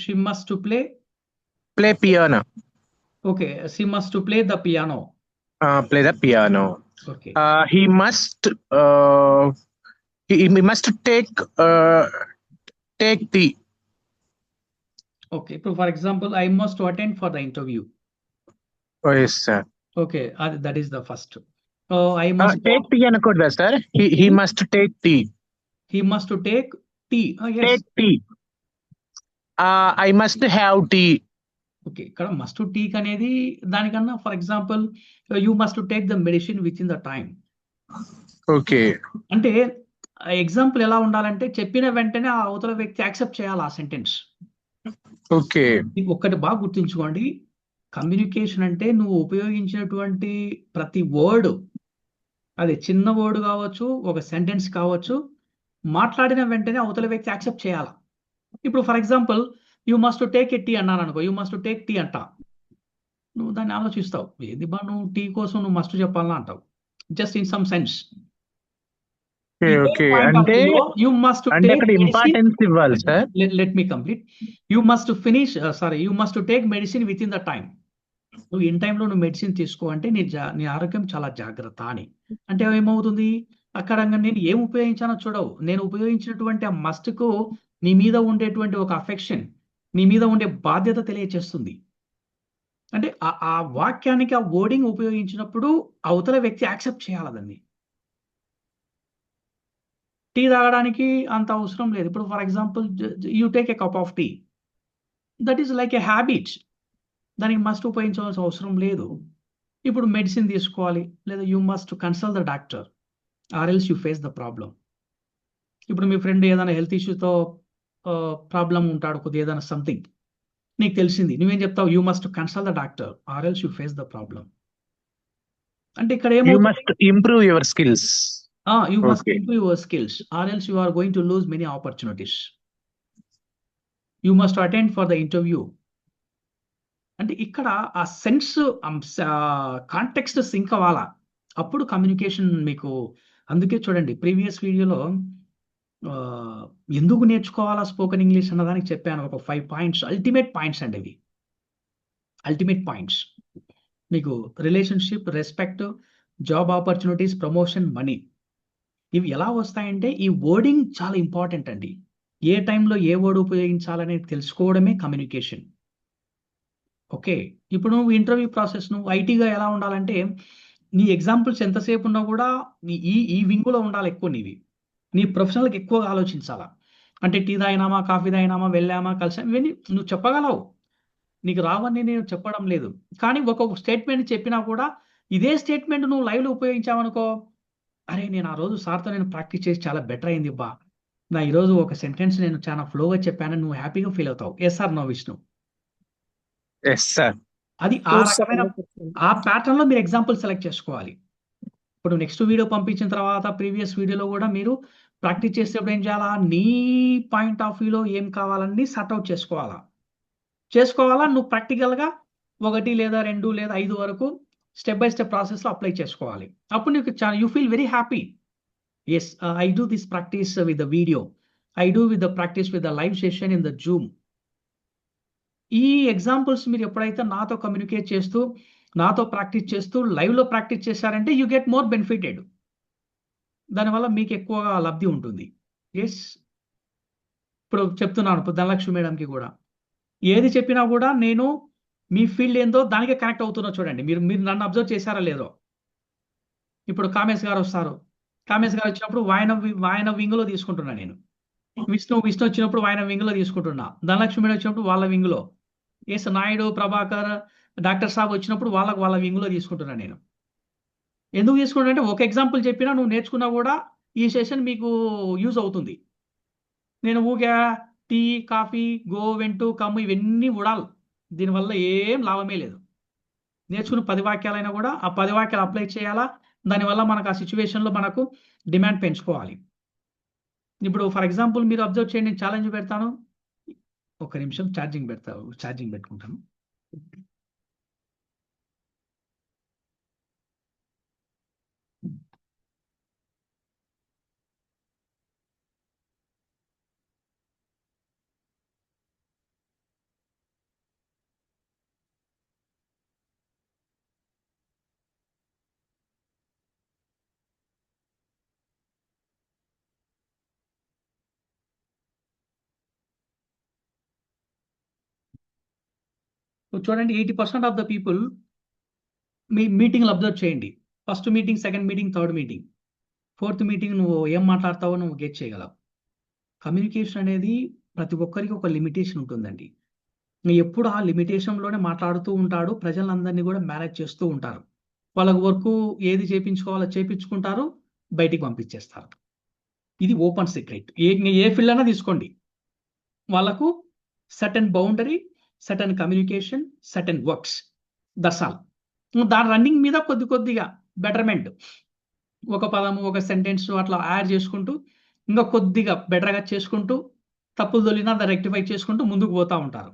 She must to play. Play piano. Okay, she must to play the piano. Play the piano. Okay. He must take tea. Okay, so for example, I must to attend for the interview. Oh yes, sir. Okay, that is the first. I must Take tea anakudda, sir. He must take tea. He must to take tea. Yes. Take tea. I must have tea. Okay, ఇక్కడ must to take అనేది దానికన్నా for example you must to take the medicine with in the time. Okay. అంటే example ఎలా ఉండాలంటే చెప్పిన వెంటనే ఆ అవతల వ్యక్తి యాక్సెప్ట్ చేయాలి ఆ సెంటెన్స్. Okay. ఒక్కటి బాగా గుర్తుంచుకోండి, కమ్యూనికేషన్ అంటే నువ్వు ఉపయోగించినటువంటి ప్రతి వర్డ్, అది చిన్న వర్డ్ కావచ్చు, ఒక సెంటెన్స్ కావచ్చు, మాట్లాడిన వెంటనే అవతల వ్యక్తి యాక్సెప్ట్ చేయాలా. ఇప్పుడు for example, you must take a tea అన్నాను అనుకో, యూ మస్ట్ టేక్ టీ అంటా. నువ్వు దాన్ని ఆలోచిస్తావు, ఏది బా నువ్వు టీ కోసం నువ్వు మస్ట్ చెప్పాలా అంటావు. Just in some sense. Okay అంటే యూ మస్ట్ అంటే అక్కడ ఇంపార్టెన్స్ ఇవ్వాలి sir. Let me complete. You must finish you must take medicine with in the time. నువ్వు ఇన్ టైంలో నువ్వు మెడిసిన్ తీసుకో అంటే నీ ఆరోగ్యం చాలా జాగ్రత్త అని. అంటే ఏమవుతుంది, అక్కడ నేను ఏం ఉపయోగించానో చూడవు, నేను ఉపయోగించినటువంటి ఆ మస్ట్కు నీ మీద ఉండేటువంటి ఒక అఫెక్షన్, నీ మీద ఉండే బాధ్యత తెలియచేస్తుంది. అంటే ఆ వాక్యానికి ఆ వర్డింగ్ ఉపయోగించినప్పుడు అవతల వ్యక్తి యాక్సెప్ట్ చేయాలి దాన్ని. టీ తాగడానికి అంత అవసరం లేదు. ఇప్పుడు for example, you take a cup of tea, that is like a habit. దానికి మస్ట్ ఉపయోగించవలసిన అవసరం లేదు. ఇప్పుడు మెడిసిన్ తీసుకోవాలి, లేదా you must consult the doctor or else you face the problem. ఇప్పుడు మీ ఫ్రెండ్ ఏదైనా హెల్త్ ఇష్యూతో ప్రాబ్లం ఉంటాడు, కొద్దిగా ఏదైనా సంథింగ్ నీకు తెలిసింది, నువ్వేం చెప్తావు, you must consult the doctor or else you face the problem. అంటే ఇక్కడ యూ ఏమో must improve your skills. you must Okay. improve your skills or else you are going to lose many opportunities. You must attend for the interview. అంటే ఇక్కడ ఆ sense context sync అవ్వాలా, అప్పుడు communication మీకు. అందుకే చూడండి ప్రీవియస్ వీడియోలో ఎందుకు నేర్చుకోవాలా స్పోకెన్ ఇంగ్లీష్ అన్నదానికి చెప్పాను ఒక 5 పాయింట్స్, అల్టిమేట్ పాయింట్స్ అండి ఇవి. అల్టిమేట్ పాయింట్స్ మీకు relationship, respect, job opportunities, promotion, money. ఇవి ఎలా వస్తాయంటే ఈ వర్డింగ్ చాలా ఇంపార్టెంట్ అండి. ఏ టైంలో ఏ వర్డ్ ఉపయోగించాలనేది తెలుసుకోవడమే కమ్యూనికేషన్. ఓకే, ఇప్పుడు నువ్వు ఇంటర్వ్యూ ప్రాసెస్, నువ్వు ఐటీగా ఎలా ఉండాలంటే నీ ఎగ్జాంపుల్స్ ఎంతసేపు ఉన్నా కూడా ఈ వింగులో ఉండాలి ఎక్కువ. నీ ప్రొఫెషనల్కి ఎక్కువగా ఆలోచించాలా. అంటే టీ తాగినామా, కాఫీ తాగినామా, వెళ్ళామా, కలిసామా, ఇవన్నీ నువ్వు చెప్పగలవు, నీకు రావని నేను చెప్పడం లేదు. కానీ ఒక్కొక్క స్టేట్మెంట్ చెప్పినా కూడా ఇదే స్టేట్మెంట్ నువ్వు లైవ్లో ఉపయోగించావనుకో, అరే నేను ఆ రోజు సార్తో నేను ప్రాక్టీస్ చేసి చాలా బెటర్ అయింది బా, నా ఈరోజు ఒక సెంటెన్స్ నేను చాలా ఫ్లోగా చెప్పానని నువ్వు హ్యాపీగా ఫీల్ అవుతావు. Yes or no Vishnu? Yes sir. అది ఆ రకమైన ఆ ప్యాటర్న్ లో మీరు ఎగ్జాంపుల్ సెలెక్ట్ చేసుకోవాలి. ఇప్పుడు నెక్స్ట్ వీడియో పంపించిన తర్వాత ప్రీవియస్ వీడియోలో కూడా మీరు ప్రాక్టీస్ చేసేటప్పుడు ఏం చేయాలా, నీ పాయింట్ ఆఫ్ వ్యూలో ఏం కావాలని సర్ట్అవుట్ చేసుకోవాలా. నువ్వు ప్రాక్టికల్గా 1 లేదా 2 లేదా 5 వరకు స్టెప్ బై స్టెప్ ప్రాసెస్లో అప్లై చేసుకోవాలి. అప్పుడు నీకు you feel very happy. Yes, I do this practice with the video, I do with the practice with the live session in the Zoom. ఈ ఎగ్జాంపుల్స్ మీరు ఎప్పుడైతే నాతో కమ్యూనికేట్ చేస్తూ, నాతో ప్రాక్టీస్ చేస్తూ లైవ్లో ప్రాక్టీస్ చేశారంటే యూ గెట్ మోర్ బెనిఫిటెడ్. దానివల్ల మీకు ఎక్కువగా లబ్ధి ఉంటుంది. ఎస్, ఇప్పుడు చెప్తున్నాను, ఇప్పుడు ధనలక్ష్మి మేడంకి కూడా ఏది చెప్పినా కూడా నేను మీ ఫీల్డ్ ఏందో దానికే కనెక్ట్ అవుతున్నా. చూడండి, మీరు నన్ను అబ్జర్వ్ చేశారా లేదో. ఇప్పుడు కామేష్ గారు వస్తారు, కామేష్ గారు వచ్చినప్పుడు ఆయన వింగులో తీసుకుంటున్నా నేను. విష్ణు వచ్చినప్పుడు ఆయన వింగులో తీసుకుంటున్నా. ధనలక్ష్మి మేడం వచ్చినప్పుడు వాళ్ళ వింగులో. ఎస్, నాయుడు, ప్రభాకర్, డాక్టర్ సాబ్ వచ్చినప్పుడు వాళ్ళ వింగులో తీసుకుంటున్నా నేను. ఎందుకు తీసుకుంటా అంటే ఒక ఎగ్జాంపుల్ చెప్పినా నువ్వు నేర్చుకున్నా కూడా ఈ సెషన్ మీకు యూజ్ అవుతుంది. నేను ఊగా టీ, కాఫీ, గో, వెంటు, కమ్ము ఇవన్నీ ఉడాలి, దీనివల్ల ఏం లాభమే లేదు. నేర్చుకున్న 10 వాక్యాలైనా కూడా ఆ 10 వాక్యాలు అప్లై చేయాలా, దానివల్ల మనకు ఆ సిచ్యువేషన్లో మనకు డిమాండ్ పెంచుకోవాలి. ఇప్పుడు ఫర్ ఎగ్జాంపుల్ మీరు అబ్జర్వ్ చేయండి, నేను ఛాలెంజ్ పెడతాను. ఒక్క నిమిషం ఛార్జింగ్ పెట్టుకుంటాను. చూడండి, 80% ఆఫ్ ద పీపుల్ మీ మీటింగ్లు అబ్జర్వ్ చేయండి. First meeting, second meeting, third meeting, fourth meeting నువ్వు ఏం మాట్లాడతావో నువ్వు గెట్ చేయగలవు. కమ్యూనికేషన్ అనేది ప్రతి ఒక్కరికి ఒక లిమిటేషన్ ఉంటుందండి. ఎప్పుడు ఆ లిమిటేషన్లోనే మాట్లాడుతూ ఉంటాడు, ప్రజలందరినీ కూడా మేనేజ్ చేస్తూ ఉంటారు. వాళ్ళకు వర్క్ ఏది చేయించుకోవాలో చేయించుకుంటారు, బయటికి పంపించేస్తారు. ఇది ఓపెన్ సీక్రెట్. ఏ ఫీల్డ్ అయినా తీసుకోండి, వాళ్ళకు certain boundary, certain communication, certain works, that's all. దాని రన్నింగ్ మీద కొద్దిగా బెటర్మెంట్, ఒక పదము ఒక సెంటెన్స్ అట్లా యాడ్ చేసుకుంటూ ఇంకా కొద్దిగా బెటర్గా చేసుకుంటూ తప్పులు దొలినా దాన్ని రెక్టిఫై చేసుకుంటూ ముందుకు పోతా ఉంటారు.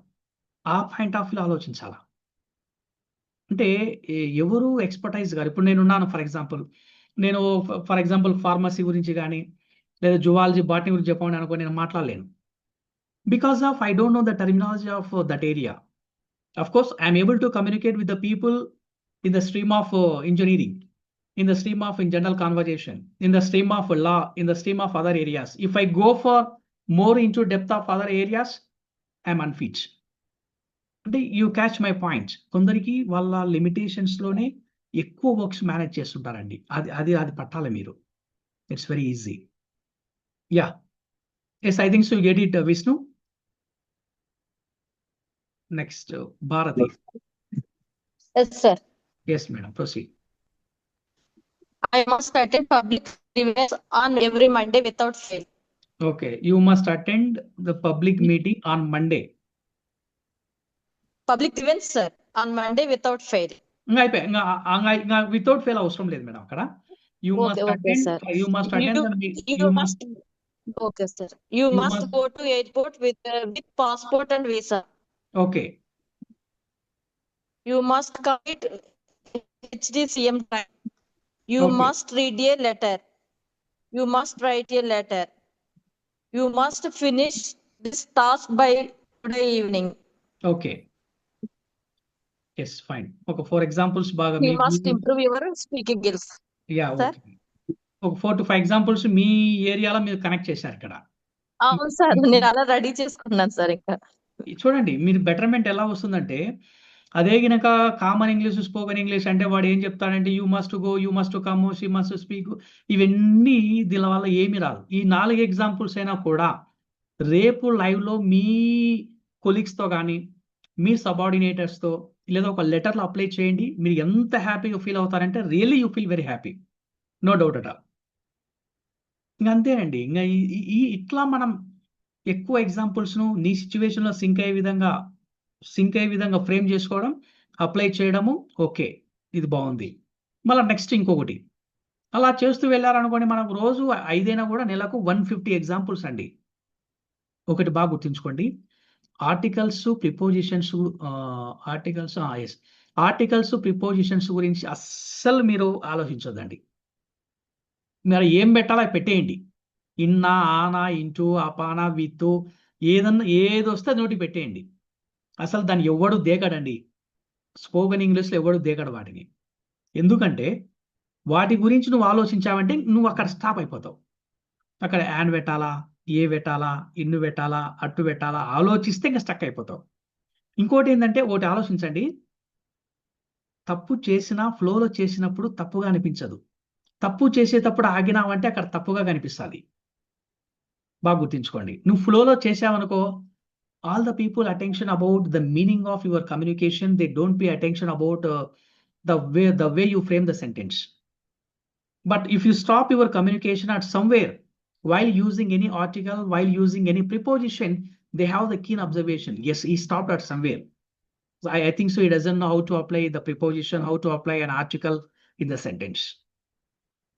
ఆ పాయింట్ ఆఫ్ వ్యూలో ఆలోచించాలా. అంటే ఎవరు ఎక్స్పర్టైజ్ గారు. ఇప్పుడు నేనున్నాను ఫర్ ఎగ్జాంపుల్ ఫార్మసీ గురించి కానీ లేదా జువాలజీ బాటనీ గురించి చెప్పండి అనుకో, నేను మాట్లాడలేను. Because of I don't know the terminology of that area. Of course, I am able to communicate with the people in the stream of engineering, in the stream of in general conversation, in the stream of law, in the stream of other areas. If I go for more into depth of other areas, I am unfit. అంటే you catch my point. కొందరికి వాళ్ళ లిమిటేషన్స్లోనే ఎక్కువ works manage చేస్తుంటారండి. అది పట్టాలి మీరు. It's very easy. Ya, yes, I think so. Get it Vishnu. Next Bharati. Yes, sir. Yes madam, proceed. I must attend public events on every Monday without fail. Okay, you must attend the public meeting on Monday. Public events, sir, on Monday without fail. ఇంకా అయిపోయి ఇంకా without fail అవసరం లేదు madam అక్కడ. You must Okay, attend, sir. You must attend, You must. Okay, sir. You must go to airport with passport and visa. Okay. You must commit HDCM time. You Okay. must read a letter. You must write a letter. You must finish this task by today evening. Okay, yes, fine. ఒక 4 examples బాగా You must improve your speaking skills. Yeah, sir. Okay. ఒక 4 to 5 examples మీ ఏరియాలో మీరు connect చేశారు ఇక్కడ. అవును sir, నేను అలా రెడీ చేసుకున్నాను సార్. ఇంకా చూడండి మీరు బెటర్మెంట్ ఎలా వస్తుందంటే, అదే గినక కామన్ ఇంగ్లీష్, స్పోకెన్ ఇంగ్లీష్ అంటే వాడు ఏం చెప్తాడంటే you must go, you must come, she must speak, ఇవన్నీ దీని వల్ల ఏమీ రాదు. ఈ 4 ఎగ్జాంపుల్స్ అయినా కూడా రేపు లైవ్లో మీ కొలీగ్స్తో కానీ మీ సబార్డినేటర్స్తో లేదా ఒక లెటర్లో అప్లై చేయండి. మీరు ఎంత హ్యాపీగా ఫీల్ అవుతారంటే really you feel very happy, no doubt at all. ఇంకా అంతేనండి. ఇంకా ఇట్లా మనం ఎక్కువ ఎగ్జాంపుల్స్ను నీ సిచ్యువేషన్లో సింక్ అయ్యే విధంగా ఫ్రేమ్ చేసుకోవడం, అప్లై చేయడము. ఓకే, ఇది బాగుంది. మళ్ళీ నెక్స్ట్ ఇంకొకటి అలా చేస్తూ వెళ్ళారనుకోండి, మనకు రోజు 5 అయినా కూడా నెలకు 150 ఎగ్జాంపుల్స్ అండి. ఒకటి బాగా గుర్తుంచుకోండి, ఆర్టికల్స్ ప్రిపోజిషన్స్ గురించి అస్సలు మీరు ఆలోచించొద్దండి. మీరు ఏం పెట్టాలో అది పెట్టేయండి. ఇన్నా, ఆనా, ఇంటూ, అపానా, విత్తు, ఏది వస్తే అది నోటికి పెట్టేయండి. అసలు దాన్ని ఎవడు దేకడండి. స్పోకెన్ ఇంగ్లీష్లో ఎవడు దేకడు వాటిని. ఎందుకంటే వాటి గురించి నువ్వు ఆలోచించావంటే నువ్వు అక్కడ స్టాప్ అయిపోతావు. అక్కడ యాన్ పెట్టాలా, ఏ పెట్టాలా, ఇన్ను పెట్టాలా, అట్టు పెట్టాలా ఆలోచిస్తే ఇంకా స్టక్ అయిపోతావు. ఇంకోటి ఏంటంటే, ఒకటి ఆలోచించండి, తప్పు చేసినా ఫ్లోలో చేసినప్పుడు తప్పుగా అనిపించదు. తప్పు చేసేటప్పుడు ఆగినావంటే అక్కడ తప్పుగా కనిపిస్తుంది. బాగా గుర్తుంచుకోండి. నువ్వు ఫ్లోలో చేసావనుకో, all the people attention about the meaning of your communication, they don't pay attention about the way you frame the sentence. But if you stop your communication at somewhere while using any article, while using any preposition, they have the keen observation. Yes, he stopped at somewhere. So I think so he doesn't know how to apply the preposition, how to apply an article in the sentence.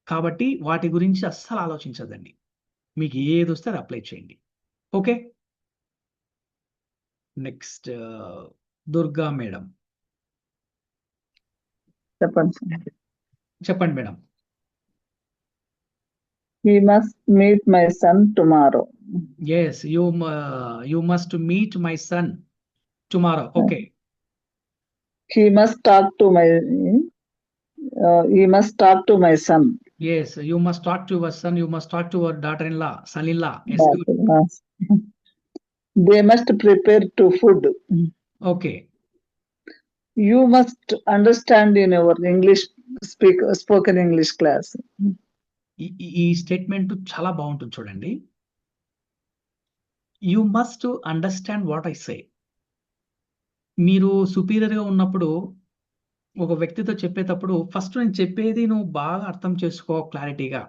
కాబట్టి వాటి గురించి అస్సలు ఆలోచించదండి. మీకు ఏది వస్తే అది apply చేయండి. Okay, next Durga madam. చెప్పండి madam. He must meet my son tomorrow. Yes, you must meet my son tomorrow. Okay. He must talk to my son. Yes, you must talk to your son. You must talk to your daughter-in-law, son-in-law. Yes, good. They must prepare to food. Okay. You must understand in your spoken English class. ఈ statement చాలా బాగుంటుంది చూడండి. You must understand what I say. మీరు సుపీరియర్గా ఉన్నప్పుడు ఒక వ్యక్తితో చెప్పేటప్పుడు first నేను చెప్పేది నువ్వు బాగా అర్థం చేసుకో క్లారిటీగా.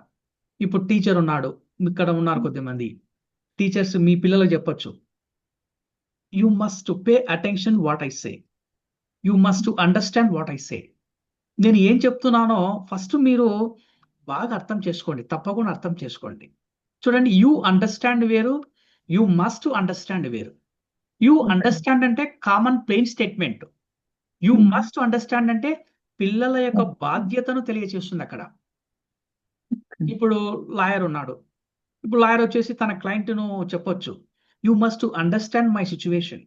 ఇప్పుడు టీచర్ ఉన్నాడు, ఇక్కడ ఉన్నారు కొద్దిమంది టీచర్స్, మీ పిల్లలకు చెప్పొచ్చు, you must pay attention what I say. You must understand what I say. నేను ఏం చెప్తున్నానో ఫస్ట్ మీరు బాగా అర్థం చేసుకోండి, తప్పకుండా అర్థం చేసుకోండి. చూడండి, యూ అండర్స్టాండ్ వేరు, యూ మస్ట్ అండర్స్టాండ్ వేరు. యూ అండర్స్టాండ్ అంటే common plain statement. You must understand అంటే పిల్లల యొక్క బాధ్యతను తెలియజేస్తుంది అక్కడ. ఇప్పుడు లాయర్ ఉన్నాడు, ఇప్పుడు లాయర్ వచ్చేసి తన క్లయింట్ను చెప్పొచ్చు, you must understand my situation.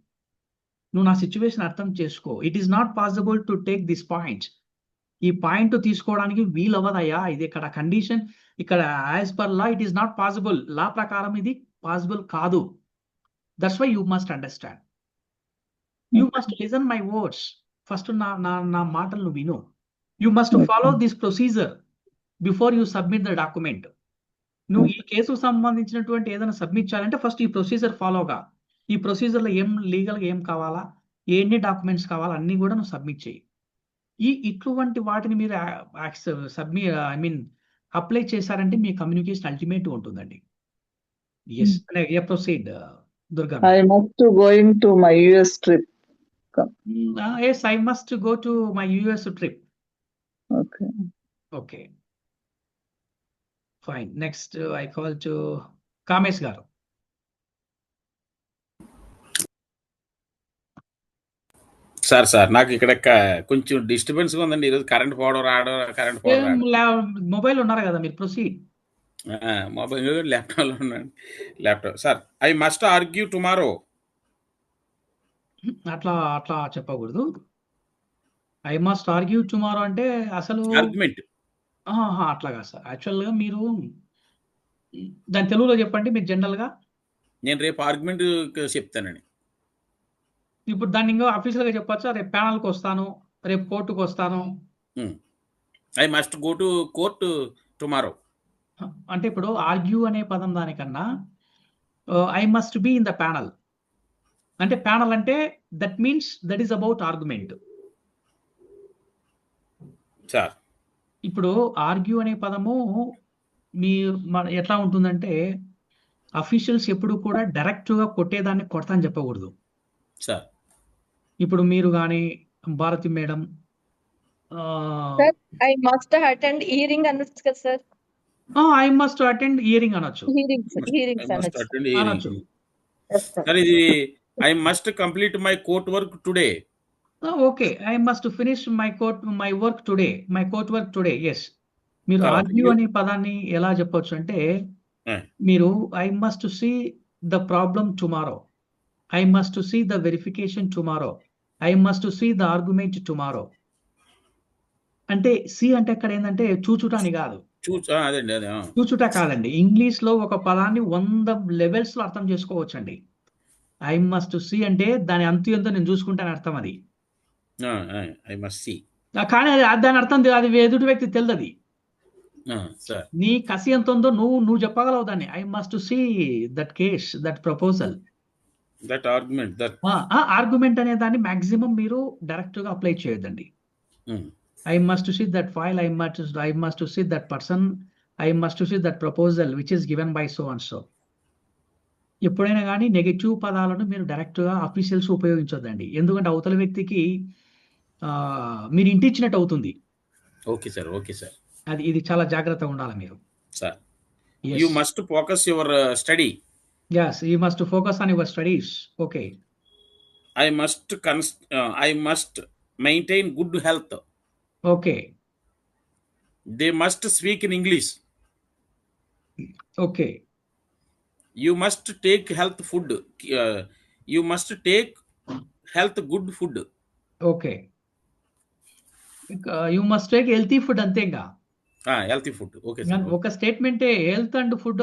నువ్వు నా సిచ్యువేషన్ అర్థం చేసుకో. It is not possible to take this point. ఈ పాయింట్ తీసుకోవడానికి వీలవ్వదయ్యా, ఇది ఇక్కడ కండిషన్, ఇక్కడ as per law it is not possible. Law ప్రకారం ఇది పాసిబుల్ కాదు. That's why you must understand. You must listen my words. First నా మాటలు విను. You must follow this procedure before you submit the document. నువ్వు ఈ కేసుకు సంబంధించినటువంటి ఏదైనా సబ్మిట్ చేయాలంటే ఫస్ట్ ఈ ప్రొసీజర్ ఫాలోగా. ఈ ప్రొసీజర్లో ఏం లీగల్గా ఏం కావాలా, ఎన్ని డాక్యుమెంట్స్ కావాలా అన్నీ కూడా నువ్వు సబ్మిట్ చేయి. ఇటువంటి వాటిని మీరు అప్లై చేశారంటే మీ కమ్యూనికేషన్ అల్టిమేట్ ఉంటుందండి. Yes proceed Durga. I must going to my US trip. Yes I must go to my US trip. Okay. Okay fine. Next I call to Kamesh garu. Sir నాకు ఇక్కడ కొంచెం డిస్టర్బెన్స్ ఉందండి ఈరోజు. కరెంట్ పోవడం రావడం, కరెంట్ పోవడం రావడం. మొబైల్ ఉన్నారు కదా మీరు, ప్రొసీడ్. మొబైల్ ల్యాప్టాప్లో ఉన్నాను. Laptop sir. I must argue tomorrow. అట్లా అట్లా చెప్పకూడదు. ఐ మస్ట్ ఆర్గ్యూ టుమారో అంటే అసలు ఆర్గ్యుమెంట్. అట్లాగా సార్. యాక్చువల్గా మీరు దాని తెలుగులో చెప్పండి మీరు జనరల్గా. నేను రేపు ఆర్గ్యుమెంట్ చెప్తానండి. ఇప్పుడు దాన్ని ఇంకా అఫీషియల్గా చెప్పొచ్చా, రేపు ప్యానల్కి వస్తాను, రేపు కోర్టుకు వస్తాను. I must go to court tomorrow. అంటే ఇప్పుడు ఆర్గ్యూ అనే పదం దానికన్నా I must be in the panel. అంటే ప్యానల్ అంటే that means that is about argument. Sir ఇప్పుడు ఆర్గ్యూ అనే పదము ఎట్లా ఉంటుందంటే అఫీషియల్స్ ఎప్పుడు కూడా డైరెక్ట్గా కొట్టేదాన్ని కొడతా అని చెప్పకూడదు సార్. ఇప్పుడు మీరు కానీ Bharati madam I must attend hearing అనొచ్చు కదా sir. I must attend hearing అనొచ్చు. Hearings అనొచ్చు. అనొచ్చు. Yes, sir. సార్ ఇది I must complete my court work today. Okay, I must finish my work today. Yes. మీరు Correct. ఆర్గ్యూ అనే పదాన్ని ఎలా చెప్పొచ్చు అంటే మీరు I must see the problem tomorrow, I must see the verification tomorrow, I must see the argument tomorrow. అంటే see అంటే అక్కడ ఏంటంటే చూచుట అని కాదు. అదండి అదే. చూచుట కాదండి. ఇంగ్లీష్ లో ఒక పదాన్ని 100 లెవెల్స్ లో అర్థం చేసుకోవచ్చండి. ఐ మస్ట్ సీ అంటే దాని అంతు ఎంతో నేను చూసుకుంటాను అర్థం అది. I must see. కానీ దాని అర్థం అది ఎదుటి వ్యక్తి తెలియదు. అది సార్ నీ కసి ఎంత ఉందో నువ్వు చెప్పగలవు దాన్ని. I must see that case, that proposal, that argument, that argument అనే దాన్ని మాక్సిమం మీరు డైరెక్ట్ గా అప్లై చేయొద్దండి. I must see that file, I must see that person, I must see that proposal which is given by so and so. ఎప్పుడైనా కానీ negative పదాలను మీరు direct గా అఫీషియల్స్ ఉపయోగించొద్దండి. ఎందుకంటే అవతల వ్యక్తికి మీరు ఇంటి ఇచ్చినట్టు అవుతుంది. Okay sir. Okay sir. ఇది చాలా జాగ్రత్తగా ఉండాలి మీరు. Sir you must focus your study. Yes, you must focus on your studies. Okay. I must maintain good health. Okay. They must speak in English. Okay. You must take health food. You must take health good food. Okay. You must take healthy food అంతేగా. Healthy food. Okay sir. ఒక statement health and food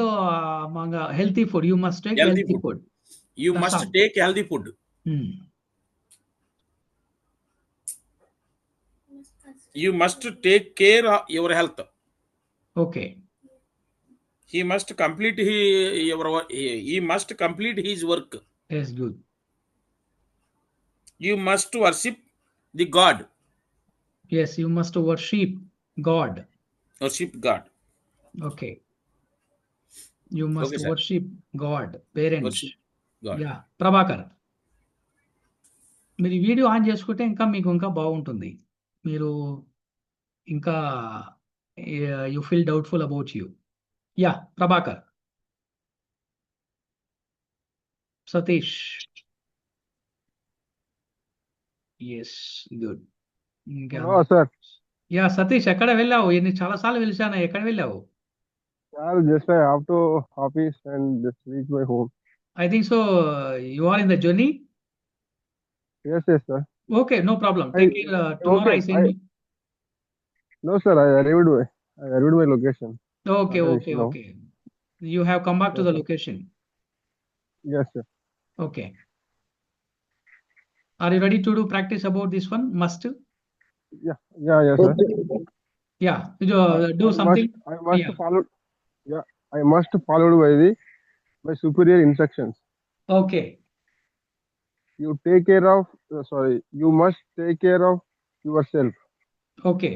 healthy food. You must take healthy food. You must take healthy food. You must take care of your health. Okay. He must complete his work. Yes, good. You must worship the God. Yes, you must worship God. Worship God. Okay. You must Okay, sir. worship God. Parents. Worship God. Yeah. Prabhakar. మీరు ఈ video on చేసుకుంటే ఇంకా మీకు ఇంకా బాగుంటుంది. మీరు ఇంకా you feel doubtful about you. Yeah Prabhakar. Satish. Yes good. ఇంకా హలో సార్. యా సతీష్ ఎక్కడ వెళ్ళావు? చాలా సార్లు పిలిచాను, ఎక్కడ వెళ్ళావు? Sir just I have to office and just reach my home. I think so. You are in the journey. Yes, sir. Okay, no problem. Take care. Tomorrow okay, I send you. No, sir. I arrived my location. Okay, Not an okay, issue now. okay. You have come back to Yes, the sir. location. Yes, sir. Okay. Are you ready to do practice about this one? Must. Yeah, yes, sir. Yeah. Do something. I must Yeah. follow. Yeah, I must follow my superior instructions. Okay. You take care of. You must take care of yourself. Okay.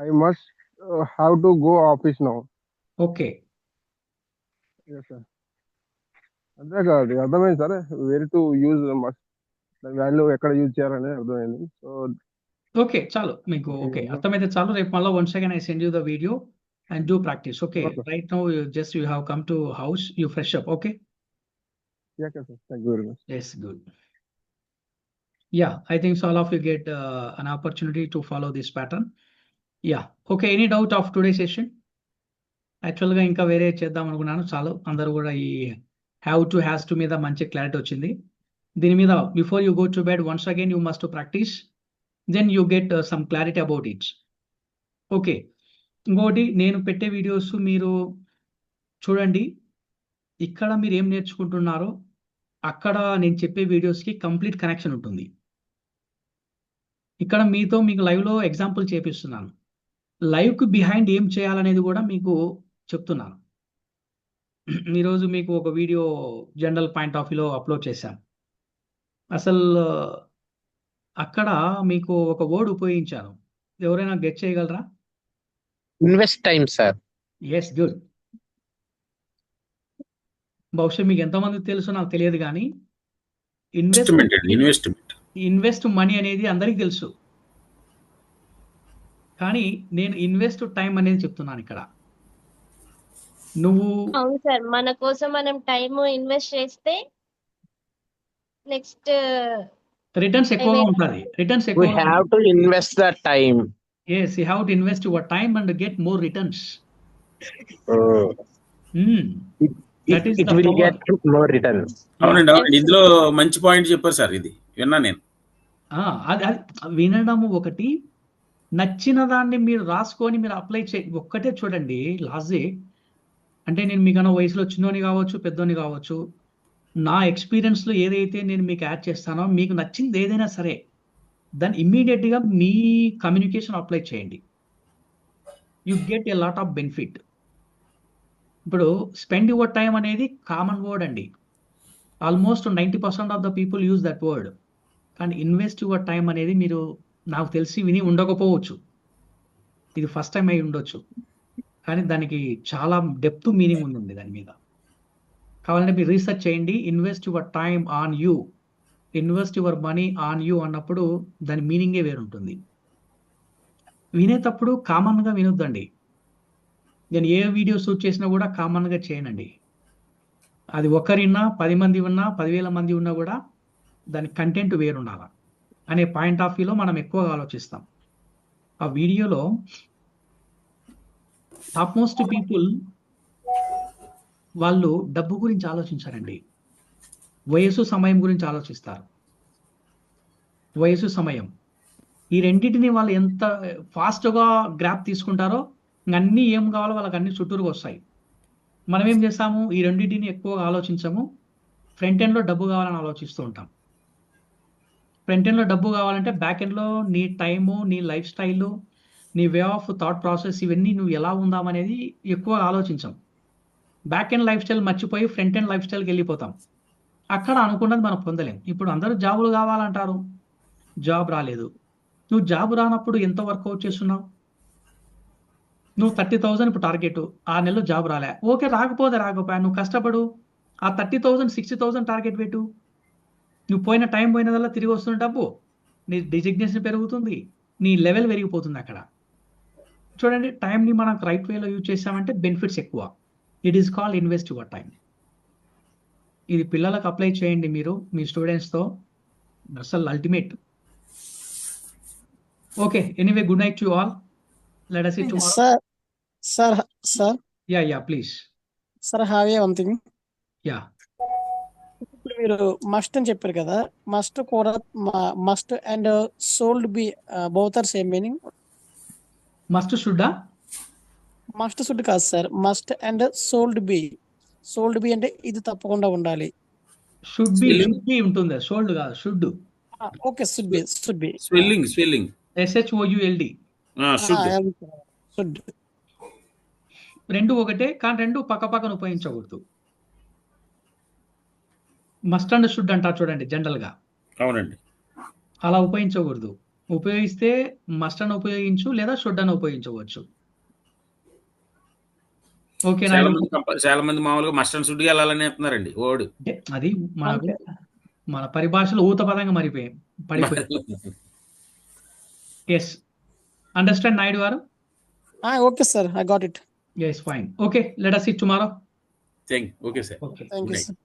I must have to go office now. Okay. Yes, sir. అంతే కాదు అర్థమైంది sir. Where to use must value ఎక్కడ use చేయాలని అర్థమైంది. So Okay. Chalo. Meeku okay. Arthamaithe chalu. Repu malla once again I send you the video and do practice. Okay. Okay. Right now you have come to house. You fresh up. Okay. yeah, sir. Thank you very much. Yes, good. Yeah, I think so all of you get an opportunity to follow this pattern. Yeah. Okay, any doubt of today's session? యాక్చువల్గా ఇంకా వేరే చేద్దాం అనుకున్నాను. చాలు, అందరూ కూడా ఈ have to has to మీద మంచి క్లారిటీ వచ్చింది. దీని మీద before you go to bed once again you must practise, then you get some clarity about it. Okay. ఇంకోటి, నేను పెట్టే వీడియోస్ మీరు చూడండి. ఇక్కడ మీరు ఏం నేర్చుకుంటున్నారో అక్కడ నేను చెప్పే వీడియోస్కి కంప్లీట్ కనెక్షన్ ఉంటుంది. ఇక్కడ మీకు లైవ్లో ఎగ్జాంపుల్ చేపిస్తున్నాను. లైవ్కి బిహైండ్ ఏం చేయాలనేది కూడా మీకు చెప్తున్నాను. ఈరోజు మీకు ఒక వీడియో జనరల్ పాయింట్ ఆఫ్ వ్యూలో అప్లోడ్ చేశాను. అసలు అక్కడ మీకు ఒక వర్డ్ ఉపయోగించాను. ఎవరైనా గెట్ చేయగలరా? Invest time sir. Yes, good. బహుశా మీకు ఎంతమందికి తెలుసో నాకు తెలియదు, కానీ ఇన్వెస్ట్ మనీ అనేది అందరికీ తెలుసు. కానీ నేను ఇన్వెస్ట్ టైం అనేది చెప్తున్నాను ఇక్కడ. నువ్వు అవును సార్, మన కోసం మనం టైం ఇన్వెస్ట్ చేస్తే నెక్స్ట్ రిటర్న్స్ ఎక్కువగా ఉంటుంది. రిటర్న్స్ We ఎక్కువగా have to invest the time. yes, you have to invest your time and get more returns. That is It the will power. get more returns. అవునండి, అవునండి. ఇందులో మంచి point చెప్పారు sir. ఇది విన్నా నేను. అది వినడము ఒకటి, నచ్చిన దాన్ని మీరు రాసుకొని మీరు అప్లై ఒక్కటే చూడండి. లాజిక్ అంటే నేను మీకన్నా వయసులో చిన్నోని కావచ్చు, పెద్దోని కావచ్చు, నా ఎక్స్పీరియన్స్లో ఏదైతే నేను మీకు యాడ్ చేస్తానో, మీకు నచ్చింది ఏదైనా సరే దాన్ని ఇమ్మీడియట్గా మీ కమ్యూనికేషన్ అప్లై చేయండి. You get a lot of benefit. ఇప్పుడు స్పెండ్ యువర్ టైం అనేది కామన్ వర్డ్ అండి. Almost 90% of the people use that word. కానీ ఇన్వెస్ట్ యువర్ టైం అనేది మీరు నాకు తెలిసి విని ఉండకపోవచ్చు. ఇది ఫస్ట్ టైం అయి ఉండొచ్చు, కానీ దానికి చాలా డెప్త్ మీనింగ్ ఉంది దాని మీద. కావాలంటే మీరు రీసెర్చ్ చేయండి. Invest your time on you, invest your money on you అన్నప్పుడు దాని మీనింగే వేరుంటుంది. వినేటప్పుడు కామన్గా వినొద్దండి. నేను ఏ వీడియో షూట్ చేసినా కూడా కామన్గా చేయనండి. అది ఒకరిన్నా 10 మంది ఉన్నా 10,000 మంది ఉన్నా కూడా దాని కంటెంట్ వేరుండాలా అనే పాయింట్ ఆఫ్ వ్యూలో మనం ఎక్కువగా ఆలోచిస్తాం. ఆ వీడియోలో టాప్ మోస్ట్ పీపుల్ వాళ్ళు డబ్బు గురించి ఆలోచించారండి. వయసు, సమయం గురించి ఆలోచిస్తారు. వయసు, సమయం, ఈ రెండింటిని వాళ్ళు ఎంత ఫాస్ట్గా గ్రాప్ తీసుకుంటారో అన్నీ ఏం కావాలో వాళ్ళకి అన్ని చుట్టూరుగా వస్తాయి. మనం ఏం చేస్తాము, ఈ రెండింటిని ఎక్కువగా ఆలోచించము. ఫ్రంట్ ఎండ్లో డబ్బు కావాలని ఆలోచిస్తూ ఉంటాం. ఫ్రంట్ ఎండ్లో డబ్బు కావాలంటే బ్యాక్ ఎండ్లో నీ టైము, నీ లైఫ్ స్టైలు, నీ వే ఆఫ్ థాట్ ప్రాసెస్, ఇవన్నీ నువ్వు ఎలా ఉందామనేది ఎక్కువ ఆలోచించాం. బ్యాక్ ఎండ్ లైఫ్ స్టైల్ మర్చిపోయి ఫ్రంట్ ఎండ్ లైఫ్ స్టైల్కి వెళ్ళిపోతాం. అక్కడ అనుకున్నది మనం పొందలేం. ఇప్పుడు అందరూ జాబులు కావాలంటారు, జాబ్ రాలేదు. నువ్వు జాబ్ రానప్పుడు ఎంత వర్కౌట్ చేస్తున్నావు? నువ్వు 30,000 ఇప్పుడు టార్గెట్, 6 నెలలు జాబ్ రాలే, ఓకే, రాకపోతే రాకపోయా, నువ్వు కష్టపడు, ఆ 30,000 60,000 టార్గెట్ పెట్టు. నువ్వు పోయిన టైం పోయినదల్లా తిరిగి వస్తున్న డబ్బు, నీ డిజిగ్నేషన్ పెరుగుతుంది, నీ లెవెల్ పెరిగిపోతుంది అక్కడ. చూడండి, టైంని మనం రైట్ వేలో యూజ్ చేసామంటే బెనిఫిట్స్ ఎక్కువ. It is called invest your time. ఇది పిల్లలకు అప్లై చేయండి మీరు మీ స్టూడెంట్స్తో, అసలు ultimate. Okay, anyway, good night to all. Let us see tomorrow. Sir, Yeah, please. sir, have one thing. Yeah. ఇప్పుడు మీరు మస్ట్ అని చెప్పారు కదా, మస్ట్ కూడా must and should be both are same meaning. Must షుడ్డా? మస్ట్ షుడ్ కాదు సార్, must and should be అంటే ఇది తప్పకుండా ఉండాలి. షుడ్ బి ఉంటుంది, షోల్డ్ కాదు, should. Okay, should be spelling SHOULD. Should. రెండు ఒకటే, కానీ రెండు పక్క పక్కన ఉపయోగించకూడదు. మస్ట్ అండ్ షుడ్ అంటారు చూడండి జనరల్ గా, అవునండి. అలా ఉపయోగించకూడదు. ఉపయోగిస్తే మస్ట్ అని ఉపయోగించు లేదా షుడ్ అని ఉపయోగించవచ్చు. ఓకే, చాలా మంది మామూలుగా మస్ట్ అండ్ షుడ్ వెళ్ళాలని చెప్తున్నారండి. ఓడు అది మన పరిభాషలో ఊత పదంగా పడిపోయింది. Yes, understand Naidu garu? Okay sir, I got it. Yes, fine. Okay, let us see tomorrow. Okay sir. Okay. Thank you sir.